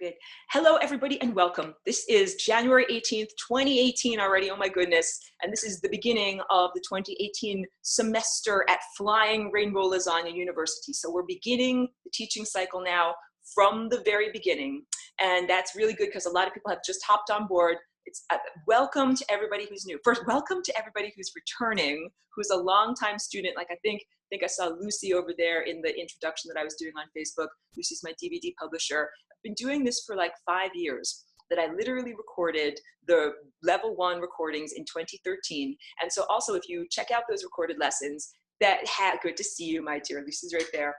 good. Hello, everybody, and welcome. This is January 18th, 2018 already. Oh, my goodness. And this is the beginning of the 2018 semester at Flying Rainbow Lasagna University. So we're beginning the teaching cycle now from the very beginning. And that's really good because a lot of people have just hopped on board. It's welcome to everybody who's new. First, welcome to everybody who's returning, who's a longtime student. Like I think I saw Lucy over there in the introduction that I was doing on Facebook. Lucy's my DVD publisher. I've been doing this for like 5 years, that I literally recorded the level 1 recordings in 2013. And so also if you check out those recorded lessons, good to see you, my dear. Lucy's right there.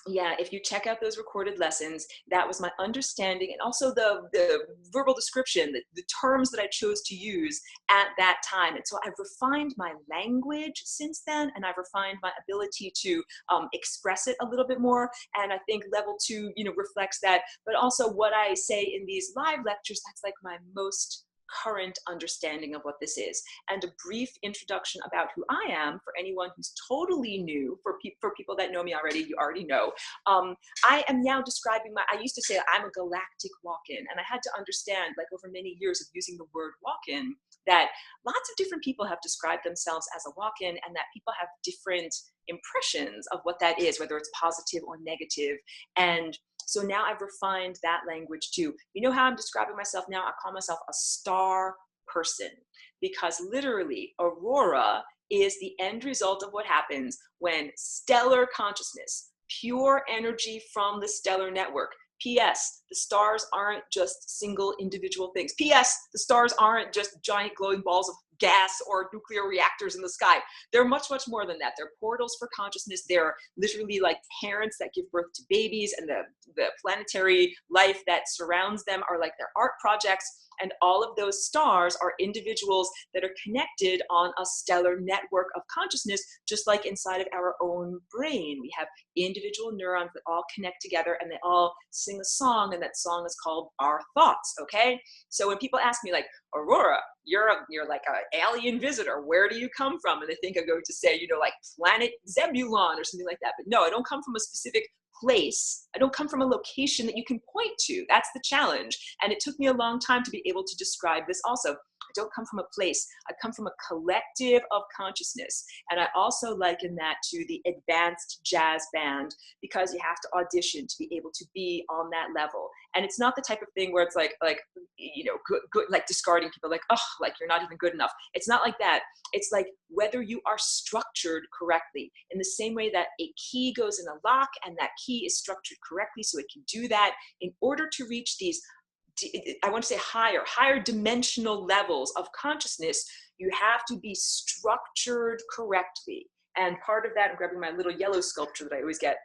Yeah, if you check out those recorded lessons, that was my understanding, and also the verbal description, the terms that I chose to use at that time. And so I've refined my language since then, and I've refined my ability to express it a little bit more. And I think level 2, reflects that. But also what I say in these live lectures, that's like my most current understanding of what this is. And a brief introduction about who I am for anyone who's totally new. For people that know me already, you already know. I am now describing I used to say I'm a galactic walk-in, and I had to understand, like over many years of using the word walk-in, that lots of different people have described themselves as a walk-in, and that people have different impressions of what that is, whether it's positive or negative. And so now I've refined that language too. You know how I'm describing myself now? I call myself a star person, because literally Aurora is the end result of what happens when stellar consciousness, pure energy from the stellar network. P.S. The stars aren't just single individual things. P.S. The stars aren't just giant glowing balls of gas or nuclear reactors in the sky. They're much, much more than that. They're portals for consciousness. They're literally like parents that give birth to babies, and the planetary life that surrounds them are like their art projects. And all of those stars are individuals that are connected on a stellar network of consciousness, just like inside of our own brain. We have individual neurons that all connect together, and they all sing a song, and that song is called our thoughts, okay? So when people ask me like, Aurora, you're like an alien visitor, where do you come from? And they think I'm going to say, like planet Zebulon or something like that. But no, I don't come from a specific place. I don't come from a location that you can point to. That's the challenge. And it took me a long time to be able to describe this also. I don't come from a place. I come from a collective of consciousness. And I also liken that to the advanced jazz band, because you have to audition to be able to be on that level. And it's not the type of thing where it's like good, like discarding people, like, oh, like you're not even good enough. It's not like that. It's like whether you are structured correctly, in the same way that a key goes in a lock, and that key is structured correctly so it can do that. In order to reach these, I want to say higher dimensional levels of consciousness, you have to be structured correctly. And part of that, I'm grabbing my little yellow sculpture that I always get,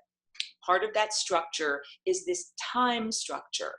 part of that structure is this time structure.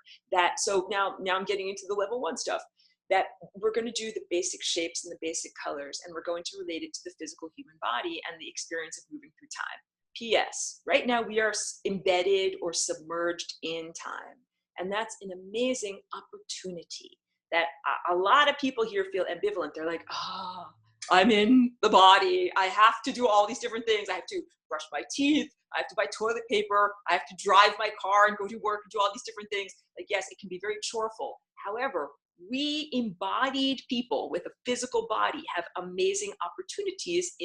So now I'm getting into the level 1 stuff, that we're going to do the basic shapes and the basic colors, and we're going to relate it to the physical human body and the experience of moving through time. P.S. Right now we are embedded or submerged in time. And that's an amazing opportunity that a lot of people here feel ambivalent. They're like, oh, I'm in the body. I have to do all these different things. I have to brush my teeth. I have to buy toilet paper. I have to drive my car and go to work and do all these different things. Like, yes, it can be very choreful. However, we embodied people with a physical body have amazing opportunities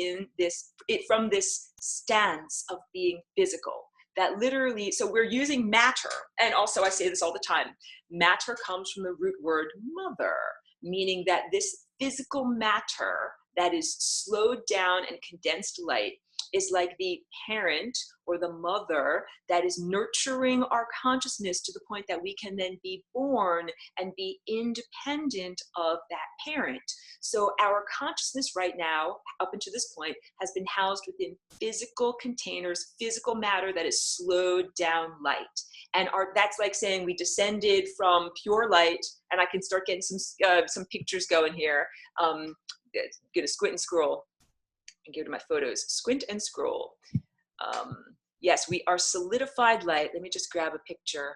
from this stance of being physical. That literally, so we're using matter, and also I say this all the time, matter comes from the root word mother, meaning that this physical matter that is slowed down and condensed light is like the parent or the mother that is nurturing our consciousness to the point that we can then be born and be independent of that parent. So our consciousness right now, up until this point, has been housed within physical containers, physical matter that is slowed down light. And that's like saying we descended from pure light, and I can start getting some pictures going here. Gonna squint and scroll and go to my photos. Squint and scroll. Yes, we are solidified light. Let me just grab a picture.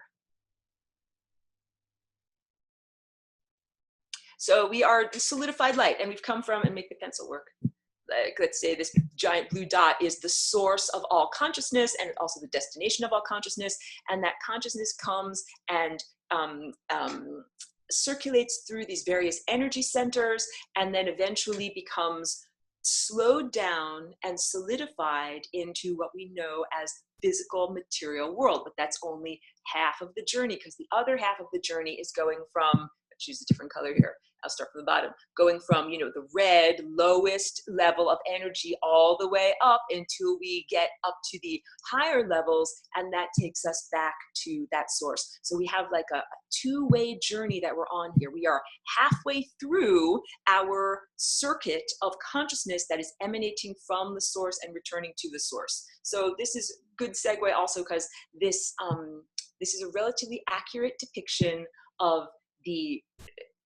So we are solidified light, and we've come from, and make the pencil work. like, let's say this giant blue dot is the source of all consciousness and also the destination of all consciousness. And that consciousness comes and circulates through these various energy centers and then eventually becomes slowed down and solidified into what we know as the physical material world. But that's only half of the journey, because the other half of the journey is going from, choose a different color here, I'll start from the bottom, going from, you know, the red lowest level of energy all the way up until we get up to the higher levels, and that takes us back to that source. So we have like a two-way journey that we're on here. We are halfway through our circuit of consciousness that is emanating from the source and returning to the source. So this is a good segue also, because this is a relatively accurate depiction of the,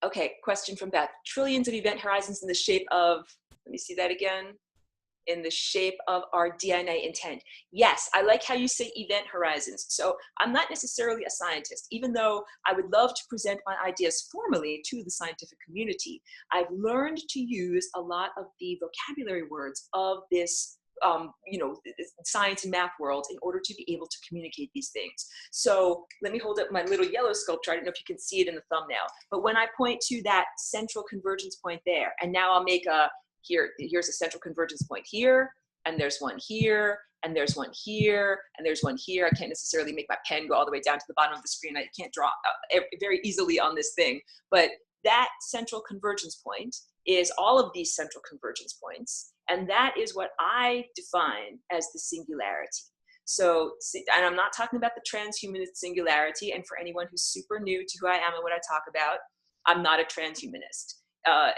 okay, question from Beth. Trillions of event horizons in the shape of, let me see that again, in the shape of our DNA intent. Yes, I like how you say event horizons. So I'm not necessarily a scientist, even though I would love to present my ideas formally to the scientific community. I've learned to use a lot of the vocabulary words of this you know, science and math world in order to be able to communicate these things. So let me hold up my little yellow sculpture. I don't know if you can see it in the thumbnail, but when I point to that central convergence point there, and now I'll make a, here's a central convergence point here, and there's one here, and there's one here, and there's one here. I can't necessarily make my pen go all the way down to the bottom of the screen. I can't draw very easily on this thing, but that central convergence point is all of these central convergence points. And that is what I define as the singularity. So, and I'm not talking about the transhumanist singularity. And for anyone who's super new to who I am and what I talk about, I'm not a transhumanist.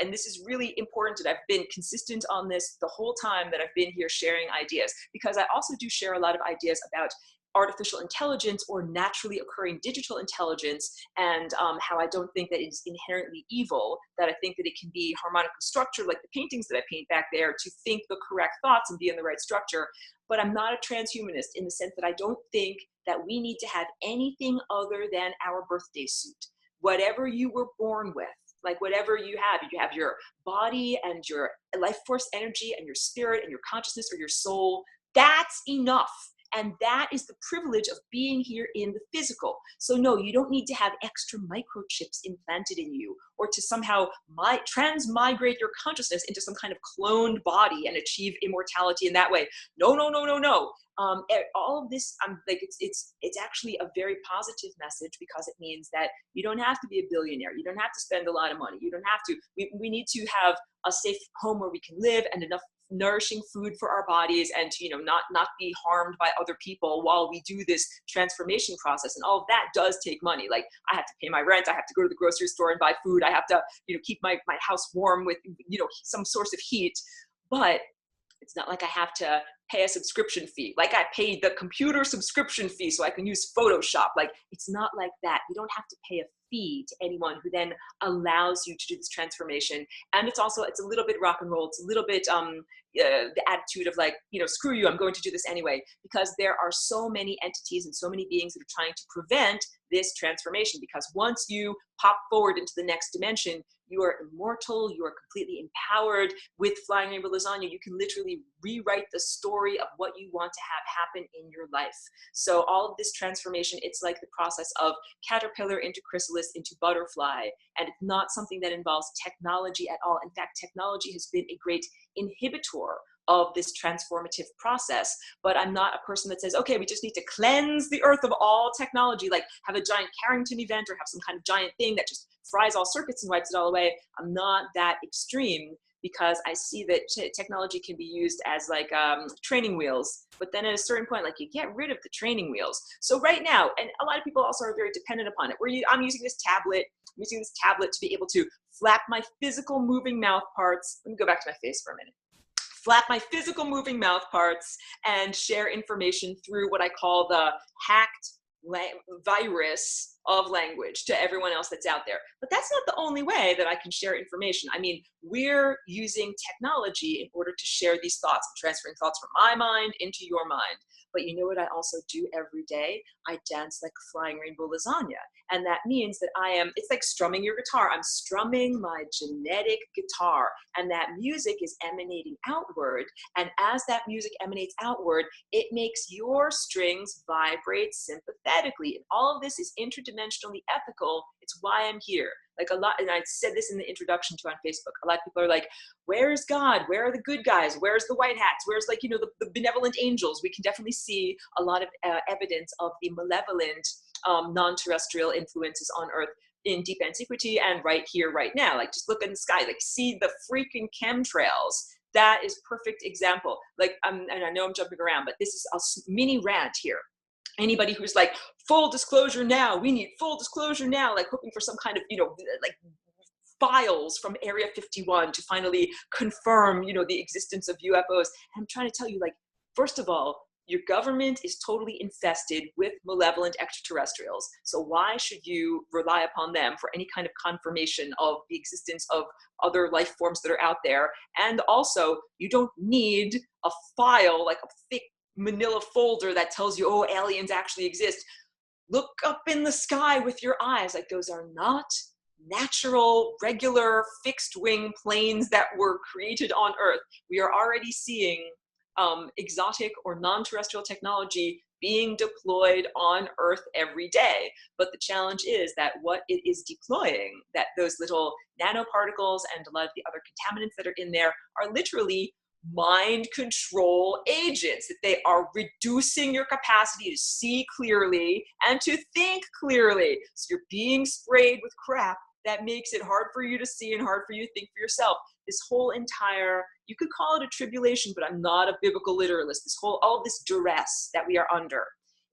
And this is really important that I've been consistent on this the whole time that I've been here sharing ideas, because I also do share a lot of ideas about artificial intelligence or naturally occurring digital intelligence, and how I don't think that it's inherently evil, that I think that it can be harmonically structured like the paintings that I paint back there to think the correct thoughts and be in the right structure. But I'm not a transhumanist in the sense that I don't think that we need to have anything other than our birthday suit. Whatever you were born with, like whatever you have your body and your life force energy and your spirit and your consciousness or your soul, that's enough. And that is the privilege of being here in the physical. So no, you don't need to have extra microchips implanted in you or to somehow transmigrate your consciousness into some kind of cloned body and achieve immortality in that way. No, no, no, no, no. All of this, like it's actually a very positive message, because it means that you don't have to be a billionaire. You don't have to spend a lot of money. You don't have to. We need to have a safe home where we can live and enough nourishing food for our bodies, and to, you know, not be harmed by other people while we do this transformation process. And all of that does take money. Like I have to pay my rent, I have to go to the grocery store and buy food, I have to, you know, keep my house warm with, you know, some source of heat. But it's not like I have to pay a subscription fee. Like I paid the computer subscription fee so I can use Photoshop. Like it's not like that. You don't have to pay a fee to anyone who then allows you to do this transformation. And it's also, it's a little bit rock and roll. It's a little bit the attitude of like, you know, screw you, I'm going to do this anyway, because there are so many entities and so many beings that are trying to prevent this transformation. Because once you pop forward into the next dimension, you are immortal, you are completely empowered. With Flying Rainbow Lasagna, you can literally rewrite the story of what you want to have happen in your life. So all of this transformation, it's like the process of caterpillar into chrysalis into butterfly. And it's not something that involves technology at all. In fact, technology has been a great inhibitor of this transformative process. But I'm not a person that says, okay, we just need to cleanse the earth of all technology, like have a giant Carrington event or have some kind of giant thing that just fries all circuits and wipes it all away. I'm not that extreme, because I see that technology can be used as like training wheels, but then at a certain point, like you get rid of the training wheels. So right now, and a lot of people also are very dependent upon it, I'm using this tablet, to be able to flap my physical moving mouth parts. Let me go back to my face for a minute. Flap my physical moving mouth parts and share information through what I call the hacked virus of language to everyone else that's out there. But that's not the only way that I can share information. I mean, we're using technology in order to share these thoughts. I'm transferring thoughts from my mind into your mind. But you know what I also do every day? I dance like a flying rainbow lasagna. And that means that it's like strumming your guitar. I'm strumming my genetic guitar, and that music is emanating outward. And as that music emanates outward, it makes your strings vibrate sympathetically. And all of this is interdimensionally ethical. It's why I'm here. Like a lot, and I said this in the introduction to on Facebook, a lot of people are like, where's God? Where are the good guys? Where's the white hats? Where's like, the benevolent angels? We can definitely see a lot of evidence of the malevolent non-terrestrial influences on Earth in deep antiquity and right here, right now. Like just look in the sky, like see the freaking chemtrails. That is perfect example. Like, and I know I'm jumping around, but this is a mini rant here. Anybody who's like, full disclosure now, we need full disclosure now, like hoping for some kind of, like files from Area 51 to finally confirm, the existence of UFOs. And I'm trying to tell you, like, first of all, your government is totally infested with malevolent extraterrestrials. So why should you rely upon them for any kind of confirmation of the existence of other life forms that are out there? And also, you don't need a file, like a thick manila folder that tells you, oh, aliens actually exist. Look up in the sky with your eyes. Like, those are not natural, regular, fixed wing planes that were created on Earth. We are already seeing exotic or non-terrestrial technology being deployed on Earth every day. But the challenge is that what it is deploying, that those little nanoparticles and a lot of the other contaminants that are in there are literally mind control agents, that they are reducing your capacity to see clearly and to think clearly. So you're being sprayed with crap that makes it hard for you to see and hard for you to think for yourself. This whole entire, you could call it a tribulation, but I'm not a biblical literalist. All this duress that we are under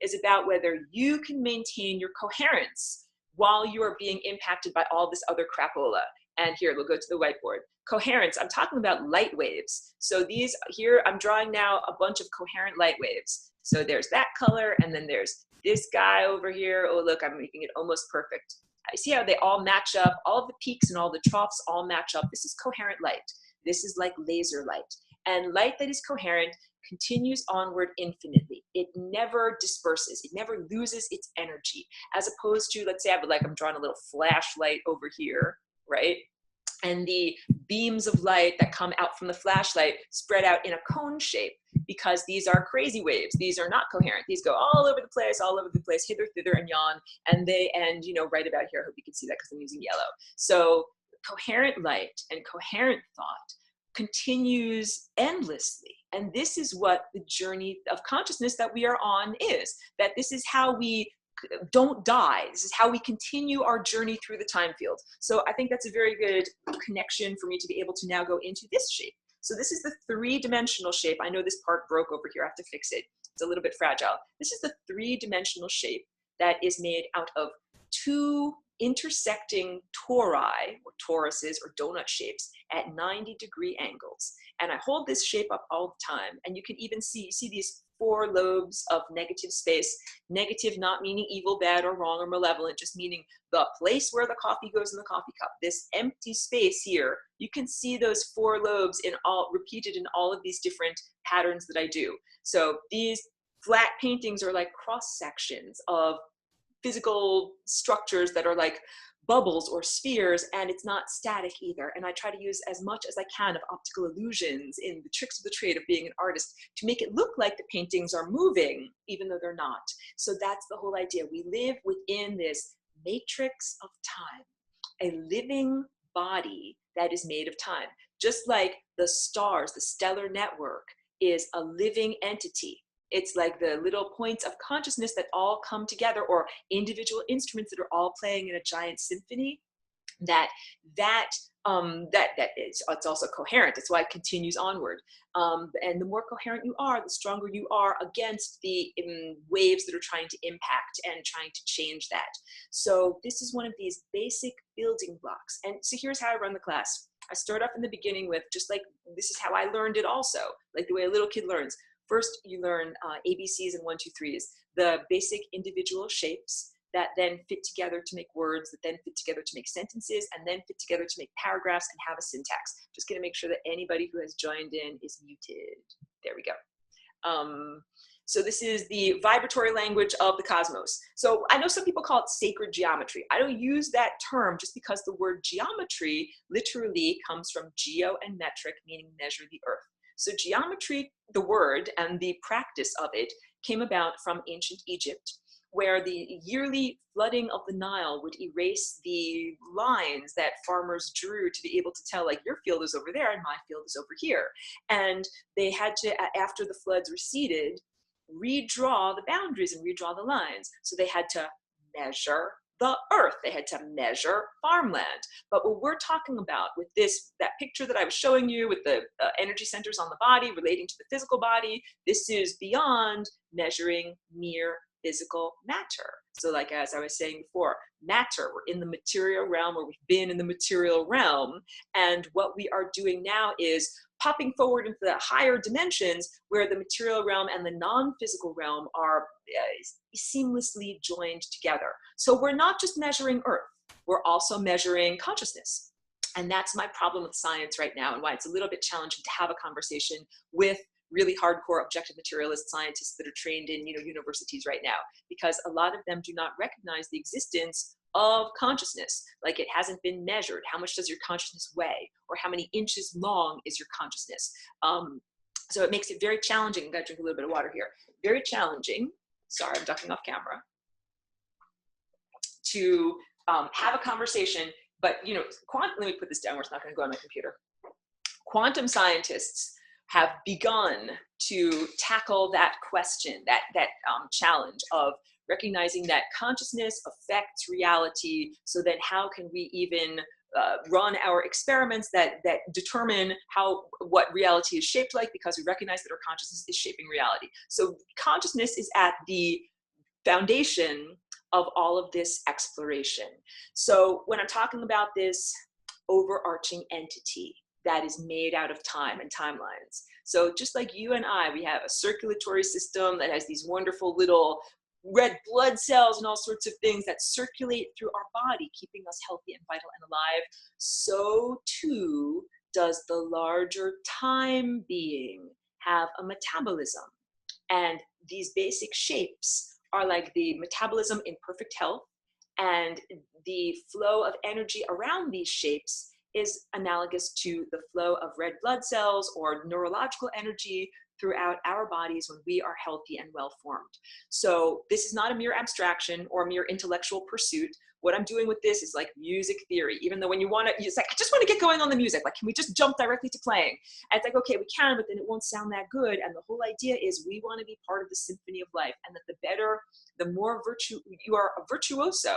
is about whether you can maintain your coherence while you are being impacted by all this other crapola. And here, we'll go to the whiteboard. Coherence, I'm talking about light waves. So these here, I'm drawing now a bunch of coherent light waves. So there's that color, and then there's this guy over here. Oh, look, I'm making it almost perfect. I see how they all match up. All of the peaks and all the troughs all match up. This is coherent light. This is like laser light. And light that is coherent continues onward infinitely. It never disperses. It never loses its energy. As opposed to, let's say I'm drawing a little flashlight over here, right? And the beams of light that come out from the flashlight spread out in a cone shape, because these are crazy waves. These are not coherent. These go all over the place, hither, thither, and yon, and they end, right about here. I hope you can see that because I'm using yellow. So coherent light and coherent thought continues endlessly. And this is what the journey of consciousness that we are on is, that this is how we don't die. This is how we continue our journey through the time field. So I think that's a very good connection for me to be able to now go into this shape. So this is the three-dimensional shape. I know this part broke over here. I have to fix it. It's a little bit fragile. This is the three-dimensional shape that is made out of two intersecting tori, or toruses, or donut shapes at 90-degree angles. And I hold this shape up all the time. And you can even see these 4 lobes of negative space. Negative not meaning evil, bad, or wrong, or malevolent, just meaning the place where the coffee goes in the coffee cup. This empty space here, you can see those 4 lobes repeated in all of these different patterns that I do. So these flat paintings are like cross sections of physical structures that are like bubbles or spheres, and it's not static either. And I try to use as much as I can of optical illusions in the tricks of the trade of being an artist to make it look like the paintings are moving, even though they're not. So that's the whole idea. We live within this matrix of time, a living body that is made of time. Just like the stars, the stellar network is a living entity. It's like the little points of consciousness that all come together, or individual instruments that are all playing in a giant symphony. It's also coherent. It's why it continues onward. And the more coherent you are, the stronger you are against the waves that are trying to impact and trying to change that. So this is one of these basic building blocks. And so here's how I run the class. I start off in the beginning with just like, this is how I learned it also, like the way a little kid learns. First, you learn ABCs and 1, 2, 3s, the basic individual shapes that then fit together to make words, that then fit together to make sentences, and then fit together to make paragraphs and have a syntax. Just going to make sure that anybody who has joined in is muted. There we go. So this is the vibratory language of the cosmos. So I know some people call it sacred geometry. I don't use that term just because the word geometry literally comes from geo and metric, meaning measure the earth. So geometry, the word and the practice of it, came about from ancient Egypt, where the yearly flooding of the Nile would erase the lines that farmers drew to be able to tell, like, your field is over there and my field is over here. And they had to, after the floods receded, redraw the boundaries and redraw the lines. So they had to measure the earth. They had to measure farmland. But what we're talking about with this, that picture that I was showing you with the energy centers on the body relating to the physical body, this is beyond measuring mere physical matter. So like, as I was saying before, matter, we're in the material realm, or we've been in the material realm. And what we are doing now is popping forward into the higher dimensions where the material realm and the non-physical realm are seamlessly joined together. So we're not just measuring earth, we're also measuring consciousness. And that's my problem with science right now, and why it's a little bit challenging to have a conversation with really hardcore objective materialist scientists that are trained in universities right now, because a lot of them do not recognize the existence of consciousness. Like, it hasn't been measured. How much does your consciousness weigh? Or how many inches long is your consciousness? So it makes it very challenging. I'm gonna drink a little bit of water here. Very challenging, sorry, I'm ducking off camera, to have a conversation. But let me put this down where it's not gonna go on my computer. Quantum scientists have begun to tackle that question, that challenge of recognizing that consciousness affects reality. So then how can we even run our experiments that determine what reality is shaped like, because we recognize that our consciousness is shaping reality. So consciousness is at the foundation of all of this exploration. So when I'm talking about this overarching entity that is made out of time and timelines. So just like you and I, we have a circulatory system that has these wonderful little red blood cells and all sorts of things that circulate through our body, keeping us healthy and vital and alive. So too does the larger time being have a metabolism. And these basic shapes are like the metabolism in perfect health, and the flow of energy around these shapes is analogous to the flow of red blood cells or neurological energy throughout our bodies when we are healthy and well formed. So this is not a mere abstraction or a mere intellectual pursuit. What I'm doing with this is like music theory, even though when you want to, it's like, I just want to get going on the music. Like, can we just jump directly to playing? And it's like, okay, we can, but then it won't sound that good. And the whole idea is we want to be part of the symphony of life, and that the more you are a virtuoso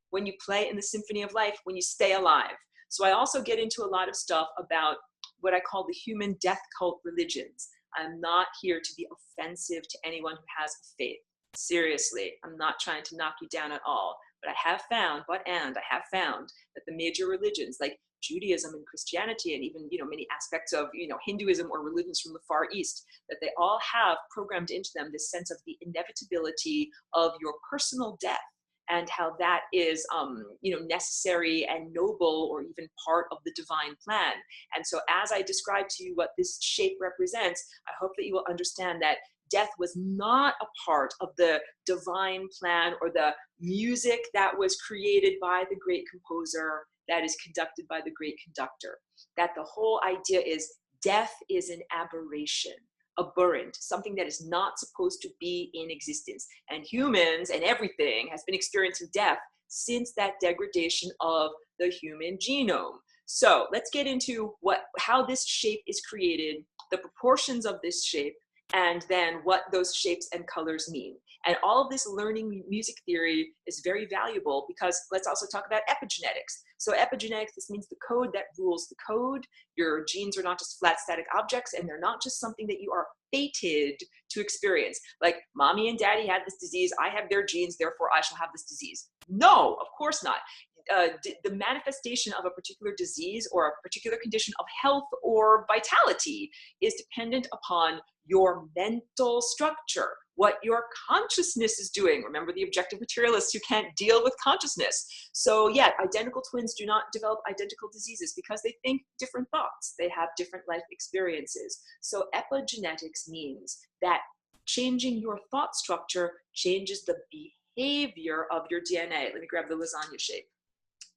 when you play in the symphony of life, when you stay alive. So I also get into a lot of stuff about what I call the human death cult religions. I'm not here to be offensive to anyone who has a faith. Seriously, I'm not trying to knock you down at all. But I have found that the major religions like Judaism and Christianity, and even many aspects of Hinduism or religions from the Far East, that they all have programmed into them this sense of the inevitability of your personal death, and how that is necessary and noble, or even part of the divine plan. And so as I describe to you what this shape represents, I hope that you will understand that death was not a part of the divine plan or the music that was created by the great composer, that is conducted by the great conductor. That the whole idea is death is an aberration, aberrant, something that is not supposed to be in existence. And humans and everything has been experiencing death since that degradation of the human genome. So let's get into how this shape is created, the proportions of this shape, and then what those shapes and colors mean. And all of this learning music theory is very valuable, because let's also talk about epigenetics. So epigenetics, this means the code that rules the code. Your genes are not just flat static objects, and they're not just something that you are fated to experience. Like, mommy and daddy had this disease, I have their genes, therefore I shall have this disease. No, of course not. the manifestation of a particular disease or a particular condition of health or vitality is dependent upon your mental structure, what your consciousness is doing. Remember the objective materialists who can't deal with consciousness. So yeah, identical twins do not develop identical diseases because they think different thoughts. They have different life experiences. So epigenetics means that changing your thought structure changes the behavior of your DNA. Let me grab the lasagna shape.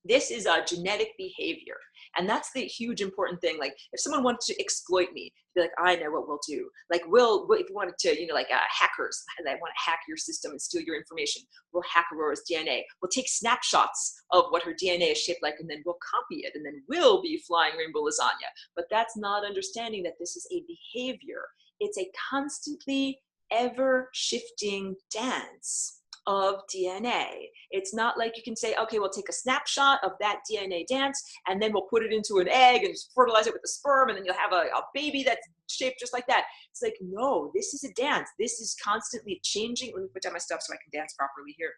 This is a genetic behavior. And that's the huge important thing. Like if someone wanted to exploit me, be like, I know what we'll do. Like if you wanted to, you know, like hackers, they want to hack your system and steal your information. We'll hack Aurora's DNA. We'll take snapshots of what her DNA is shaped like, and then we'll copy it. And then we'll be flying rainbow lasagna. But that's not understanding that this is a behavior. It's a constantly ever shifting dance of DNA. It's not like you can say, okay, we'll take a snapshot of that DNA dance and then we'll put it into an egg and fertilize it with the sperm and then you'll have a baby that's shaped just like that. It's like, no, this is a dance. This is constantly changing. Let me put down my stuff so I can dance properly here.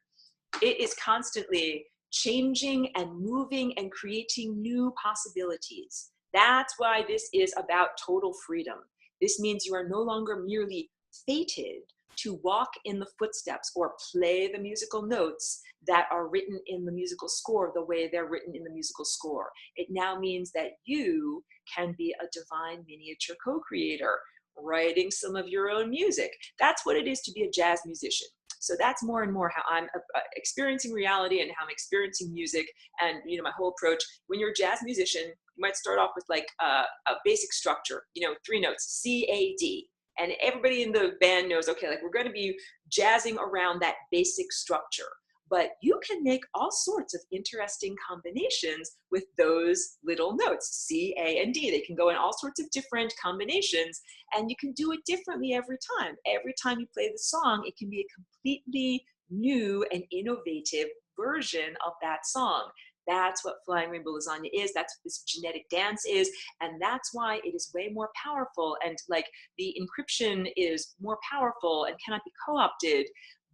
It is constantly changing and moving and creating new possibilities. That's why this is about total freedom. This means you are no longer merely fated to walk in the footsteps or play the musical notes that are written in the musical score the way they're written in the musical score. It now means that you can be a divine miniature co-creator, writing some of your own music. That's what it is to be a jazz musician. So that's more and more how I'm experiencing reality and how I'm experiencing music. And you know, my whole approach, when you're a jazz musician, you might start off with like a basic structure, you know, 3 notes, C, A, D. And everybody in the band knows, okay, like we're going to be jazzing around that basic structure. But you can make all sorts of interesting combinations with those little notes, C, A, and D. They can go in all sorts of different combinations, and you can do it differently every time. Every time you play the song, it can be a completely new and innovative version of that song. That's what flying rainbow lasagna is. That's what this genetic dance is. And that's why it is way more powerful. And like the encryption is more powerful and cannot be co-opted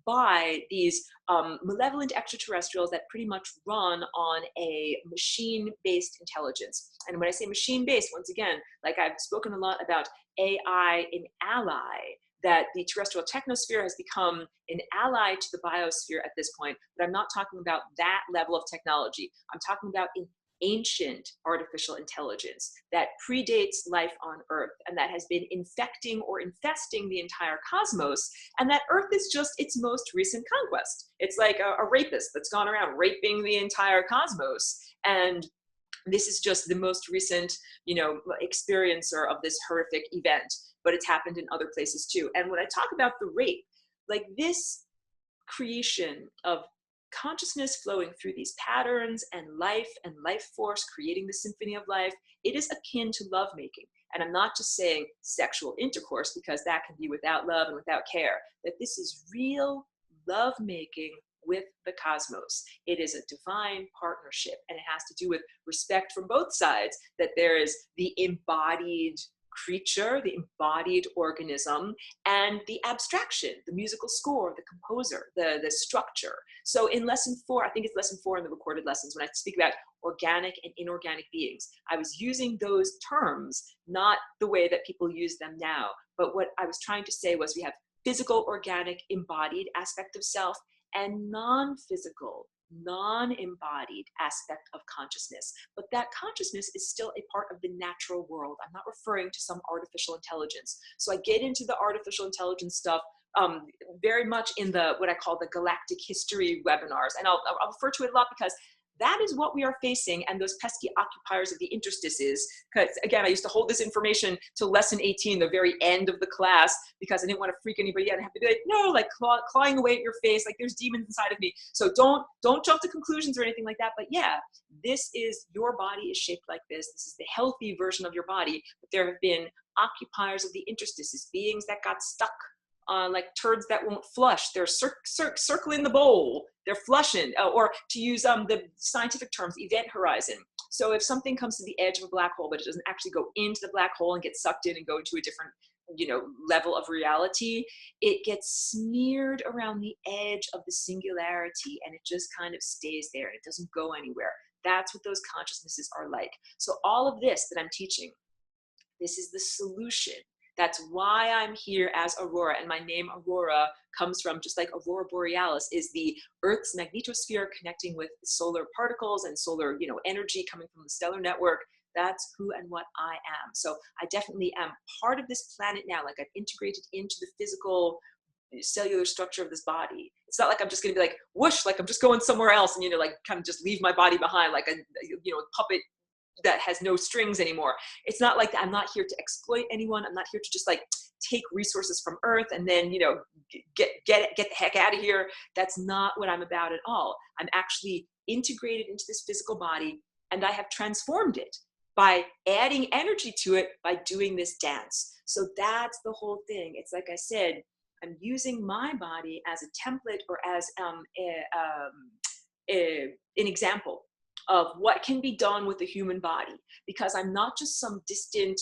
by these malevolent extraterrestrials that pretty much run on a machine-based intelligence. And when I say machine-based, once again, like I've spoken a lot about AI in ally, that the terrestrial technosphere has become an ally to the biosphere at this point, but I'm not talking about that level of technology. I'm talking about an ancient artificial intelligence that predates life on Earth and that has been infecting or infesting the entire cosmos, and that Earth is just its most recent conquest. It's like a rapist that's gone around raping the entire cosmos, and this is just the most recent, you know, experiencer of this horrific event, but it's happened in other places too. And when I talk about the rape, like this creation of consciousness flowing through these patterns and life force creating the symphony of life, it is akin to lovemaking. And I'm not just saying sexual intercourse, because that can be without love and without care, that this is real lovemaking with the cosmos. It is a divine partnership, and it has to do with respect from both sides, that there is the embodied creature, the embodied organism, and the abstraction, the musical score, the composer, the structure. So in lesson 4, I think it's lesson 4 in the recorded lessons, when I speak about organic and inorganic beings, I was using those terms, not the way that people use them now, but what I was trying to say was we have physical, organic, embodied aspect of self, and non-physical, non-embodied aspect of consciousness. But that consciousness is still a part of the natural world. I'm not referring to some artificial intelligence. So I get into the artificial intelligence stuff very much in the what I call the galactic history webinars. And I'll refer to it a lot because that is what we are facing, and those pesky occupiers of the interstices. Because again, I used to hold this information till lesson 18, the very end of the class, because I didn't want to freak anybody out and have to be like, no, like clawing away at your face, like there's demons inside of me. So don't jump to conclusions or anything like that. But yeah, this is, your body is shaped like this. This is the healthy version of your body. But there have been occupiers of the interstices, beings that got stuck like turds that won't flush. They're circling the bowl. They're flushing, or to use the scientific terms, event horizon. So if something comes to the edge of a black hole, but it doesn't actually go into the black hole and get sucked in and go into a different level of reality, it gets smeared around the edge of the singularity, and it just kind of stays there. It doesn't go anywhere. That's what those consciousnesses are like. So all of this that I'm teaching, this is the solution. That's why I'm here as Aurora, and my name Aurora comes from, just like Aurora Borealis is the Earth's magnetosphere connecting with solar particles and solar, energy coming from the stellar network. That's who and what I am. So I definitely am part of this planet now. Like, I've integrated into the physical cellular structure of this body. It's not like I'm just going to be like whoosh, like I'm just going somewhere else and like kind of just leave my body behind like a puppet that has no strings anymore. It's not like that. I'm not here to exploit anyone. I'm not here to just like take resources from Earth and then get the heck out of here. That's not what I'm about at all. I'm actually integrated into this physical body, and I have transformed it by adding energy to it by doing this dance. So that's the whole thing. It's like I said, I'm using my body as a template, or as an example of what can be done with the human body, because I'm not just some distant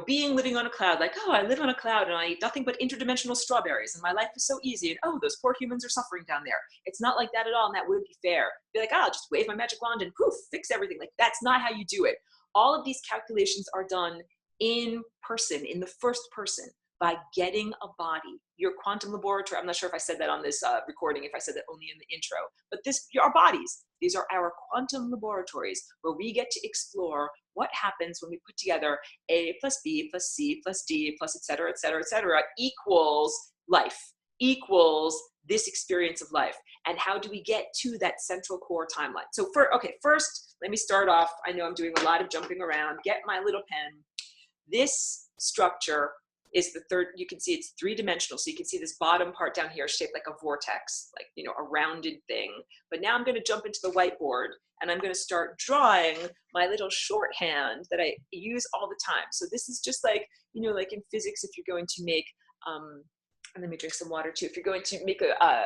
being living on a cloud, like, oh, I live on a cloud and I eat nothing but interdimensional strawberries and my life is so easy, and oh, those poor humans are suffering down there. It's not like that at all, and that wouldn't be fair. Be like, oh, I'll just wave my magic wand and poof, fix everything. Like, that's not how you do it. All of these calculations are done in person, in the first person, by getting a body. Your quantum laboratory, I'm not sure if I said that on this recording, if I said that only in the intro, but our bodies, these are our quantum laboratories where we get to explore what happens when we put together A plus B plus C plus D plus et cetera, et cetera, et cetera, equals life, equals this experience of life. And how do we get to that central core timeline? So first, let me start off. I know I'm doing a lot of jumping around. Get my little pen. This structure is the third. You can see it's three-dimensional. So you can see this bottom part down here shaped like a vortex, like, a rounded thing. But now I'm going to jump into the whiteboard and I'm going to start drawing my little shorthand that I use all the time. So this is just like, like in physics, if you're going to make, and let me drink some water too. If you're going to make a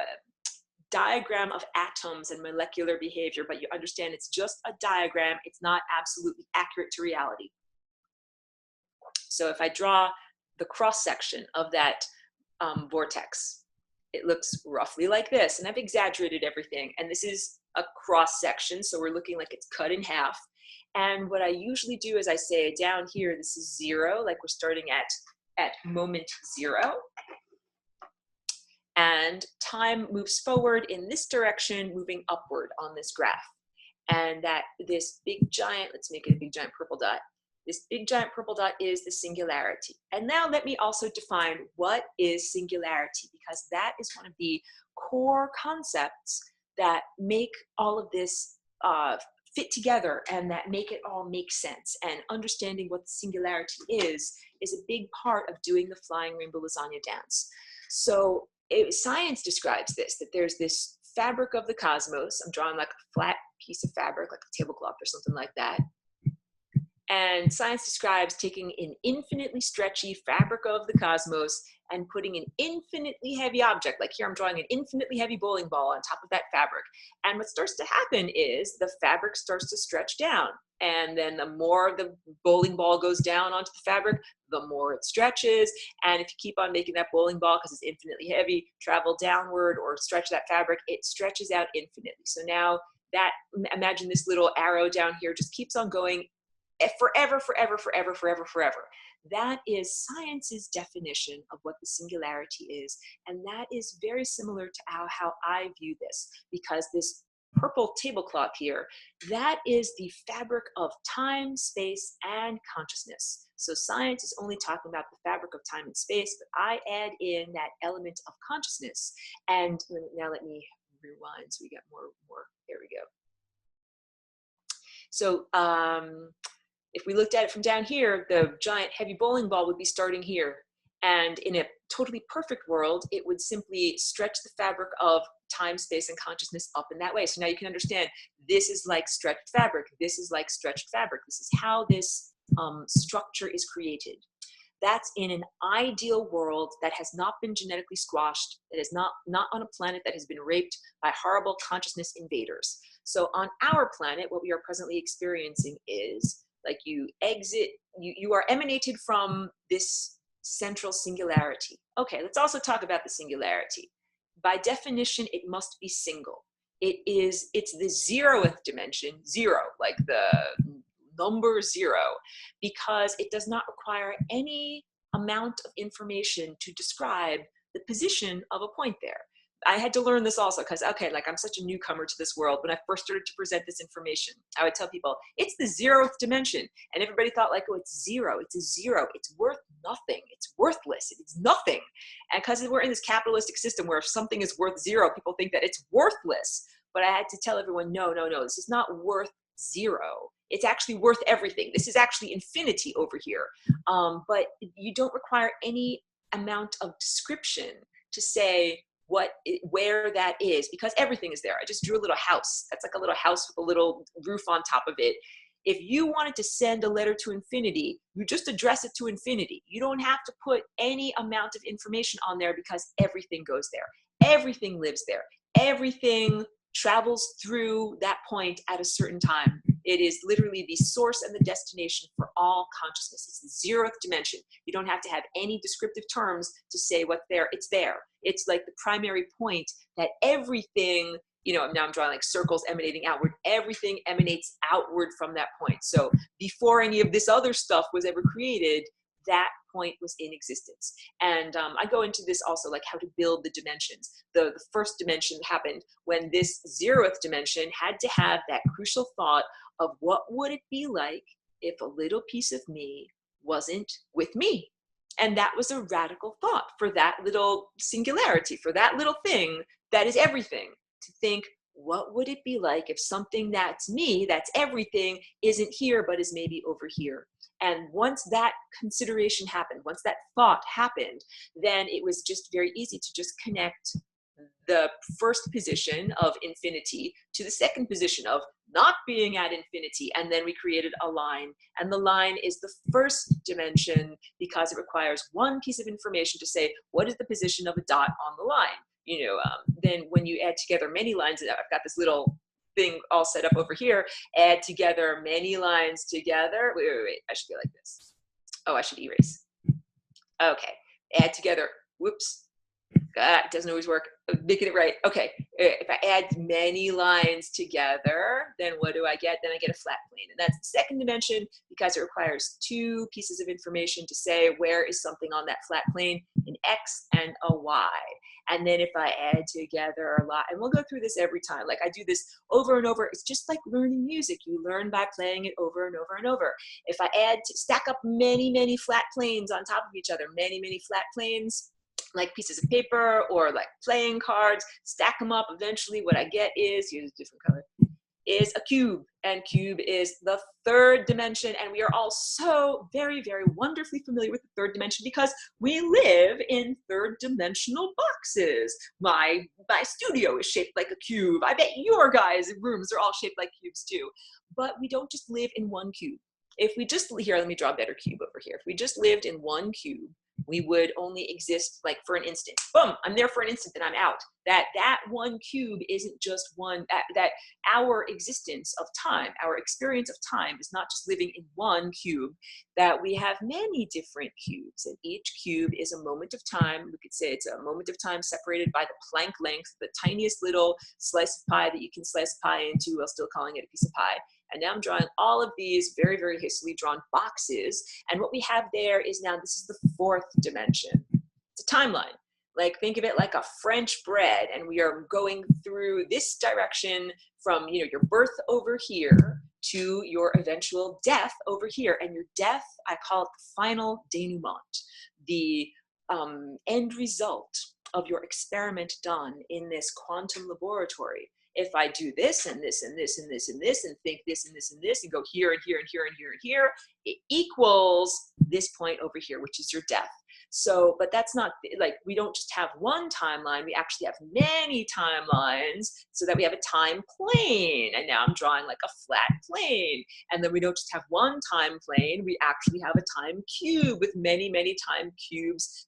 diagram of atoms and molecular behavior, but you understand it's just a diagram, it's not absolutely accurate to reality. So if I draw the cross section of that vortex, it looks roughly like this, and I've exaggerated everything, and this is a cross section, so we're looking like it's cut in half. And what I usually do is I say down here, this is 0, like we're starting at moment 0, and time moves forward in this direction, moving upward on this graph. And that this big giant, let's make it a big giant purple dot. This big giant purple dot is the singularity. And now let me also define what is singularity, because that is one of the core concepts that make all of this fit together and that make it all make sense. And understanding what the singularity is a big part of doing the flying rainbow lasagna dance. So science describes this, that there's this fabric of the cosmos. I'm drawing like a flat piece of fabric, like a tablecloth or something like that. And science describes taking an infinitely stretchy fabric of the cosmos and putting an infinitely heavy object, like here I'm drawing an infinitely heavy bowling ball on top of that fabric. And what starts to happen is the fabric starts to stretch down. And then the more the bowling ball goes down onto the fabric, the more it stretches. And if you keep on making that bowling ball, because it's infinitely heavy, travel downward or stretch that fabric, it stretches out infinitely. So now that, imagine this little arrow down here just keeps on going forever, forever, forever, forever, forever. That is science's definition of what the singularity is. And that is very similar to how I view this, because this purple tablecloth here, that is the fabric of time, space, and consciousness. So science is only talking about the fabric of time and space, but I add in that element of consciousness. And now let me rewind so we get more, there we go. So, if we looked at it from down here, the giant heavy bowling ball would be starting here. And in a totally perfect world, it would simply stretch the fabric of time, space, and consciousness up in that way. So now you can understand this is like stretched fabric. This is like stretched fabric. This is how this structure is created. That's in an ideal world that has not been genetically squashed, that is not on a planet that has been raped by horrible consciousness invaders. So on our planet, what we are presently experiencing is like you exit, you are emanated from this central singularity. Okay, let's also talk about the singularity. By definition, it must be single. It's the 0th dimension, zero, like the number 0, because it does not require any amount of information to describe the position of a point there. I had to learn this also because, okay, like I'm such a newcomer to this world. When I first started to present this information, I would tell people, it's the 0th dimension. And everybody thought like, oh, it's 0, it's a 0, it's worth nothing, it's worthless, it's nothing. And because we're in this capitalistic system where if something is worth 0, people think that it's worthless. But I had to tell everyone, no, no, no, this is not worth 0. It's actually worth everything. This is actually infinity over here. But you don't require any amount of description to say where that is, because everything is there. I just drew a little house. That's like a little house with a little roof on top of it. If you wanted to send a letter to infinity, you just address it to infinity. You don't have to put any amount of information on there because everything goes there. Everything lives there. Everything travels through that point at a certain time. It is literally the source and the destination for all consciousness. It's the 0th dimension. You don't have to have any descriptive terms to say what's there. It's there. It's like the primary point that everything, now I'm drawing like circles emanating outward. Everything emanates outward from that point. So before any of this other stuff was ever created, that point was in existence. And I go into this also, like how to build the dimensions. The first dimension happened when this 0th dimension had to have that crucial thought of what would it be like if a little piece of me wasn't with me. And that was a radical thought for that little singularity, for that little thing that is everything, to think, what would it be like if something that's me, that's everything, isn't here, but is maybe over here? And once that consideration happened, once that thought happened, then it was just very easy to just connect the first position of infinity to the second position of not being at infinity. And then we created a line. And the line is the first dimension because it requires one piece of information to say, what is the position of a dot on the line? Then when you add together many lines, I've got this little thing all set up over here, add together many lines together. Wait, I should be like this. Oh, I should erase. Okay, add together, whoops. It doesn't always work. I'm making it right. Okay, if I add many lines together, then what do I get? Then I get a flat plane. And that's the second dimension because it requires 2 pieces of information to say where is something on that flat plane, an X and a Y. And then if I add together a lot, and we'll go through this every time, like I do this over and over. It's just like learning music. You learn by playing it over and over and over. If I stack up many, many flat planes on top of each other, many, many flat planes, like pieces of paper or like playing cards, stack them up. Eventually what I get is, here's a different color, is a cube. And cube is the 3rd dimension. And we are all so very, very wonderfully familiar with the 3rd dimension because we live in 3rd dimensional boxes. My studio is shaped like a cube. I bet your guys' rooms are all shaped like cubes too. But we don't just live in one cube. If we just, here, let me draw a better cube over here. If we just lived in one cube, we would only exist like for an instant. Boom, I'm there for an instant and I'm out. That one cube isn't just one, that our existence of time, our experience of time is not just living in one cube, that we have many different cubes, and each cube is a moment of time. We could say it's a moment of time separated by the Planck length, the tiniest little slice of pie that you can slice pie into while still calling it a piece of pie. And now I'm drawing all of these very, very hastily drawn boxes. And what we have there is now, this is the 4th dimension. It's a timeline. Like, think of it like a French bread. And we are going through this direction from, your birth over here to your eventual death over here. And your death, I call it the final denouement, the end result of your experiment done in this quantum laboratory. If I do this and this and this and this and this and think this and this and this and go here and here and here and here and here, it equals this point over here, which is your death. So, but that's not, like, we don't just have one timeline, we actually have many timelines so that we have a time plane. And now I'm drawing like a flat plane. And then we don't just have one time plane, we actually have a time cube with many, many time cubes,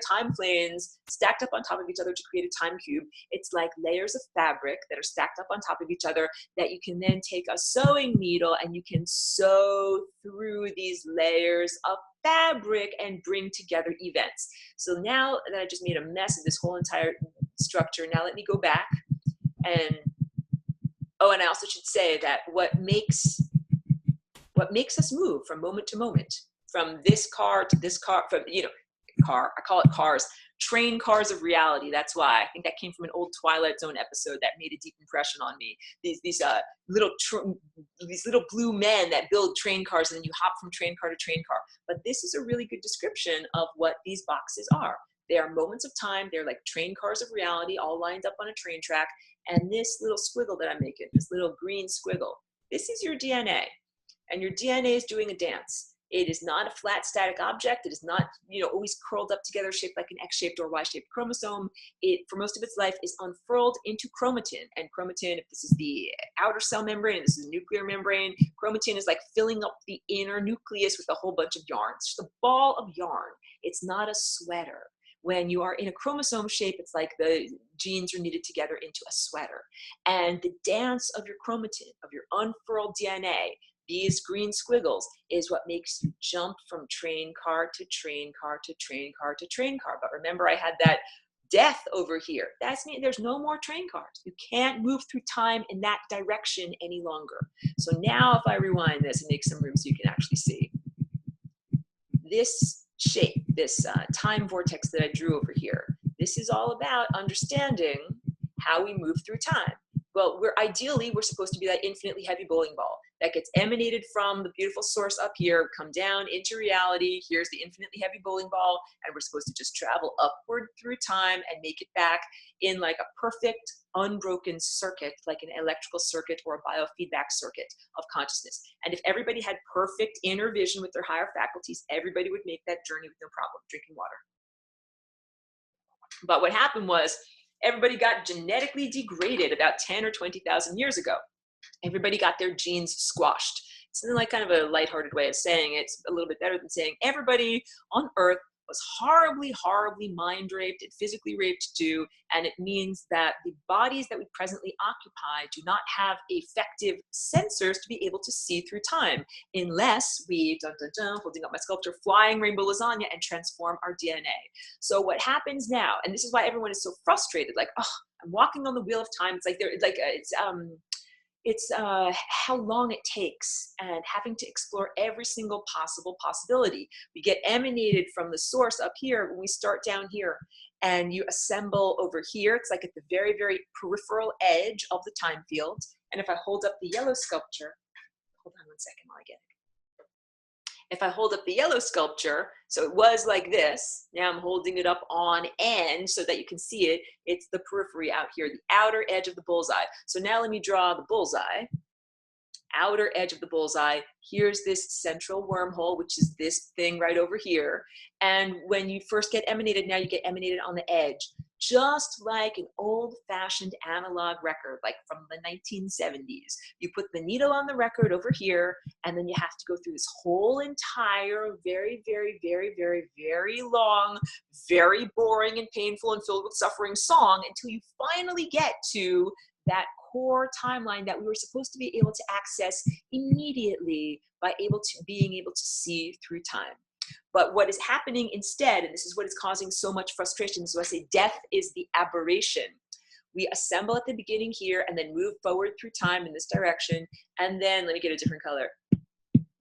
time planes stacked up on top of each other to create a time cube. It's like layers of fabric that are stacked up on top of each other that you can then take a sewing needle and you can sew through these layers up fabric and bring together events. So now that I just made a mess of this whole entire structure, now let me go back and, oh, and I also should say that what makes us move from moment to moment, from this car to this car, from, car, I call it cars, train cars of reality. That's why. I think that came from an old Twilight Zone episode that made a deep impression on me. These little blue men that build train cars, and then you hop from train car to train car. But this is a really good description of what these boxes are. They are moments of time. They're like train cars of reality, all lined up on a train track. And this little squiggle that I'm making, this little green squiggle, this is your DNA. And your DNA is doing a dance. It is not a flat static object. It is not, always curled up together, shaped like an X-shaped or Y-shaped chromosome. It, for most of its life, is unfurled into chromatin. And chromatin, if this is the outer cell membrane, and this is the nuclear membrane, chromatin is like filling up the inner nucleus with a whole bunch of yarn. It's just a ball of yarn. It's not a sweater. When you are in a chromosome shape, it's like the genes are knitted together into a sweater. And the dance of your chromatin, of your unfurled DNA, these green squiggles, is what makes you jump from train car to train car to train car to train car. But remember, I had that death over here. That's mean there's no more train cars. You can't move through time in that direction any longer. So now if I rewind this and make some room so you can actually see this shape, this time vortex that I drew over here, this is all about understanding how we move through time. Well, ideally, we're supposed to be that infinitely heavy bowling ball that gets emanated from the beautiful source up here, come down into reality. Here's the infinitely heavy bowling ball, and we're supposed to just travel upward through time and make it back in like a perfect, unbroken circuit, like an electrical circuit or a biofeedback circuit of consciousness. And if everybody had perfect inner vision with their higher faculties, everybody would make that journey with no problem, drinking water. But what happened was, everybody got genetically degraded about 10 or 20,000 years ago. Everybody got their genes squashed. It's like kind of a lighthearted way of saying it. It's a little bit better than saying everybody on Earth was horribly, horribly mind raped and physically raped too. And it means that the bodies that we presently occupy do not have effective sensors to be able to see through time, unless we, holding up my sculpture, flying rainbow lasagna, and transform our DNA. So what happens now, and this is why everyone is so frustrated, like, oh, I'm walking on the wheel of time. It's like it's how long it takes and having to explore every single possible possibility. We get emanated from the source up here when we start down here, and you assemble over here. It's like at the very, very peripheral edge of the time field. And if I hold up the yellow sculpture, hold on one second while I get it. If I hold up the yellow sculpture, so it was like this, now I'm holding it up on end so that you can see it. It's the periphery out here, the outer edge of the bullseye. So now let me draw the bullseye, outer edge of the bullseye. Here's this central wormhole, which is this thing right over here. And when you first get emanated, now you get emanated on the edge, just like an old-fashioned analog record, like from the 1970s. You put the needle on the record over here, and then you have to go through this whole entire very, very, very, very, very long, very boring and painful and filled with suffering song until you finally get to that core timeline that we were supposed to be able to access immediately by being able to see through time. But what is happening instead, and this is what is causing so much frustration, so I say death is the aberration. We assemble at the beginning here and then move forward through time in this direction. And then, let me get a different color.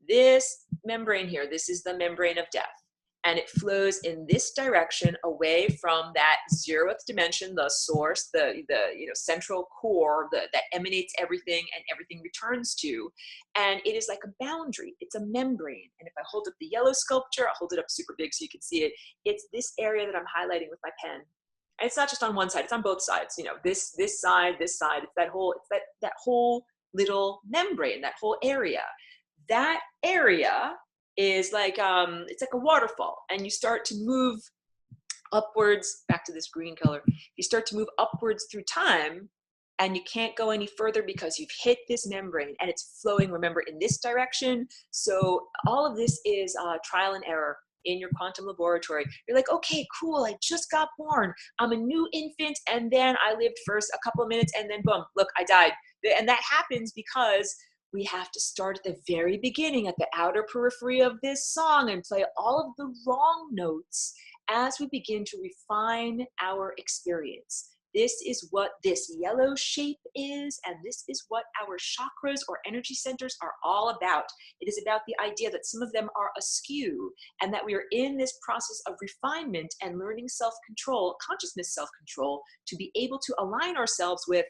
This membrane here, this is the membrane of death. And it flows in this direction away from that 0th dimension, the source, the central core that emanates everything and everything returns to. And it is like a boundary. It's a membrane. And if I hold up the yellow sculpture, I'll hold it up super big so you can see it. It's this area that I'm highlighting with my pen. And it's not just on one side, it's on both sides. This side, this side. It's that whole little membrane, that whole area. That area is like, it's like a waterfall, and you start to move upwards, back to this green color, you start to move upwards through time, and you can't go any further because you've hit this membrane, and it's flowing, remember, in this direction. So all of this is trial and error in your quantum laboratory. You're like, okay, cool, I just got born, I'm a new infant, and then I lived for a couple of minutes, and then boom, look, I died. And that happens because we have to start at the very beginning, at the outer periphery of this song, and play all of the wrong notes as we begin to refine our experience. This is what this yellow shape is, and this is what our chakras or energy centers are all about. It is about the idea that some of them are askew, and that we are in this process of refinement and learning self-control, consciousness self-control, to be able to align ourselves with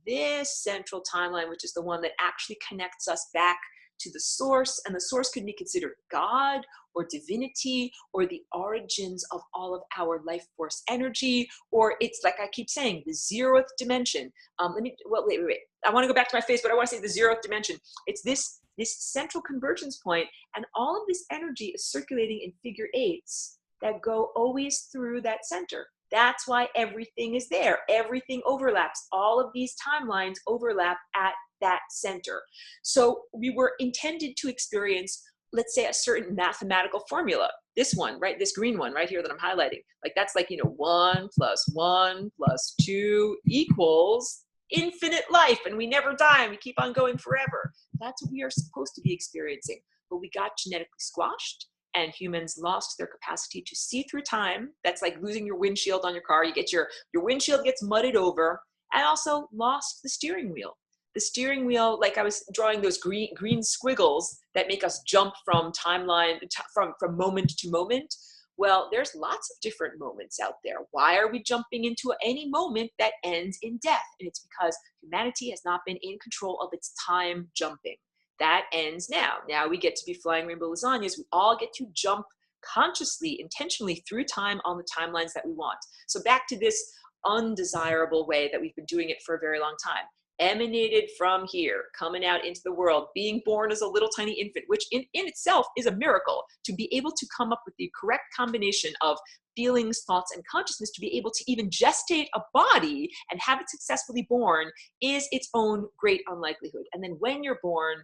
this central timeline, which is the one that actually connects us back to the source. And the source could be considered God or divinity or the origins of all of our life force energy, or it's like I keep saying, the 0th dimension. Wait. I want to go back to my face, but I want to say the 0th dimension. It's this central convergence point, and all of this energy is circulating in figure 8s that go always through that center. That's why everything is there. Everything overlaps. All of these timelines overlap at that center. So we were intended to experience, let's say, a certain mathematical formula. This one, right? This green one right here that I'm highlighting. Like that's like, 1 + 1 + 2 equals infinite life, and we never die and we keep on going forever. That's what we are supposed to be experiencing. But we got genetically squashed, and humans lost their capacity to see through time. That's like losing your windshield on your car. You get your windshield gets mudded over, and also lost the steering wheel. The steering wheel, like I was drawing those green squiggles that make us jump from timeline, from moment to moment. Well, there's lots of different moments out there. Why are we jumping into any moment that ends in death? And it's because humanity has not been in control of its time jumping. That ends now. Now we get to be flying rainbow lasagnas. We all get to jump consciously, intentionally through time on the timelines that we want. So back to this undesirable way that we've been doing it for a very long time. Emanated from here, coming out into the world, being born as a little tiny infant, which in itself is a miracle. To be able to come up with the correct combination of feelings, thoughts, and consciousness to be able to even gestate a body and have it successfully born is its own great unlikelihood. And then when you're born,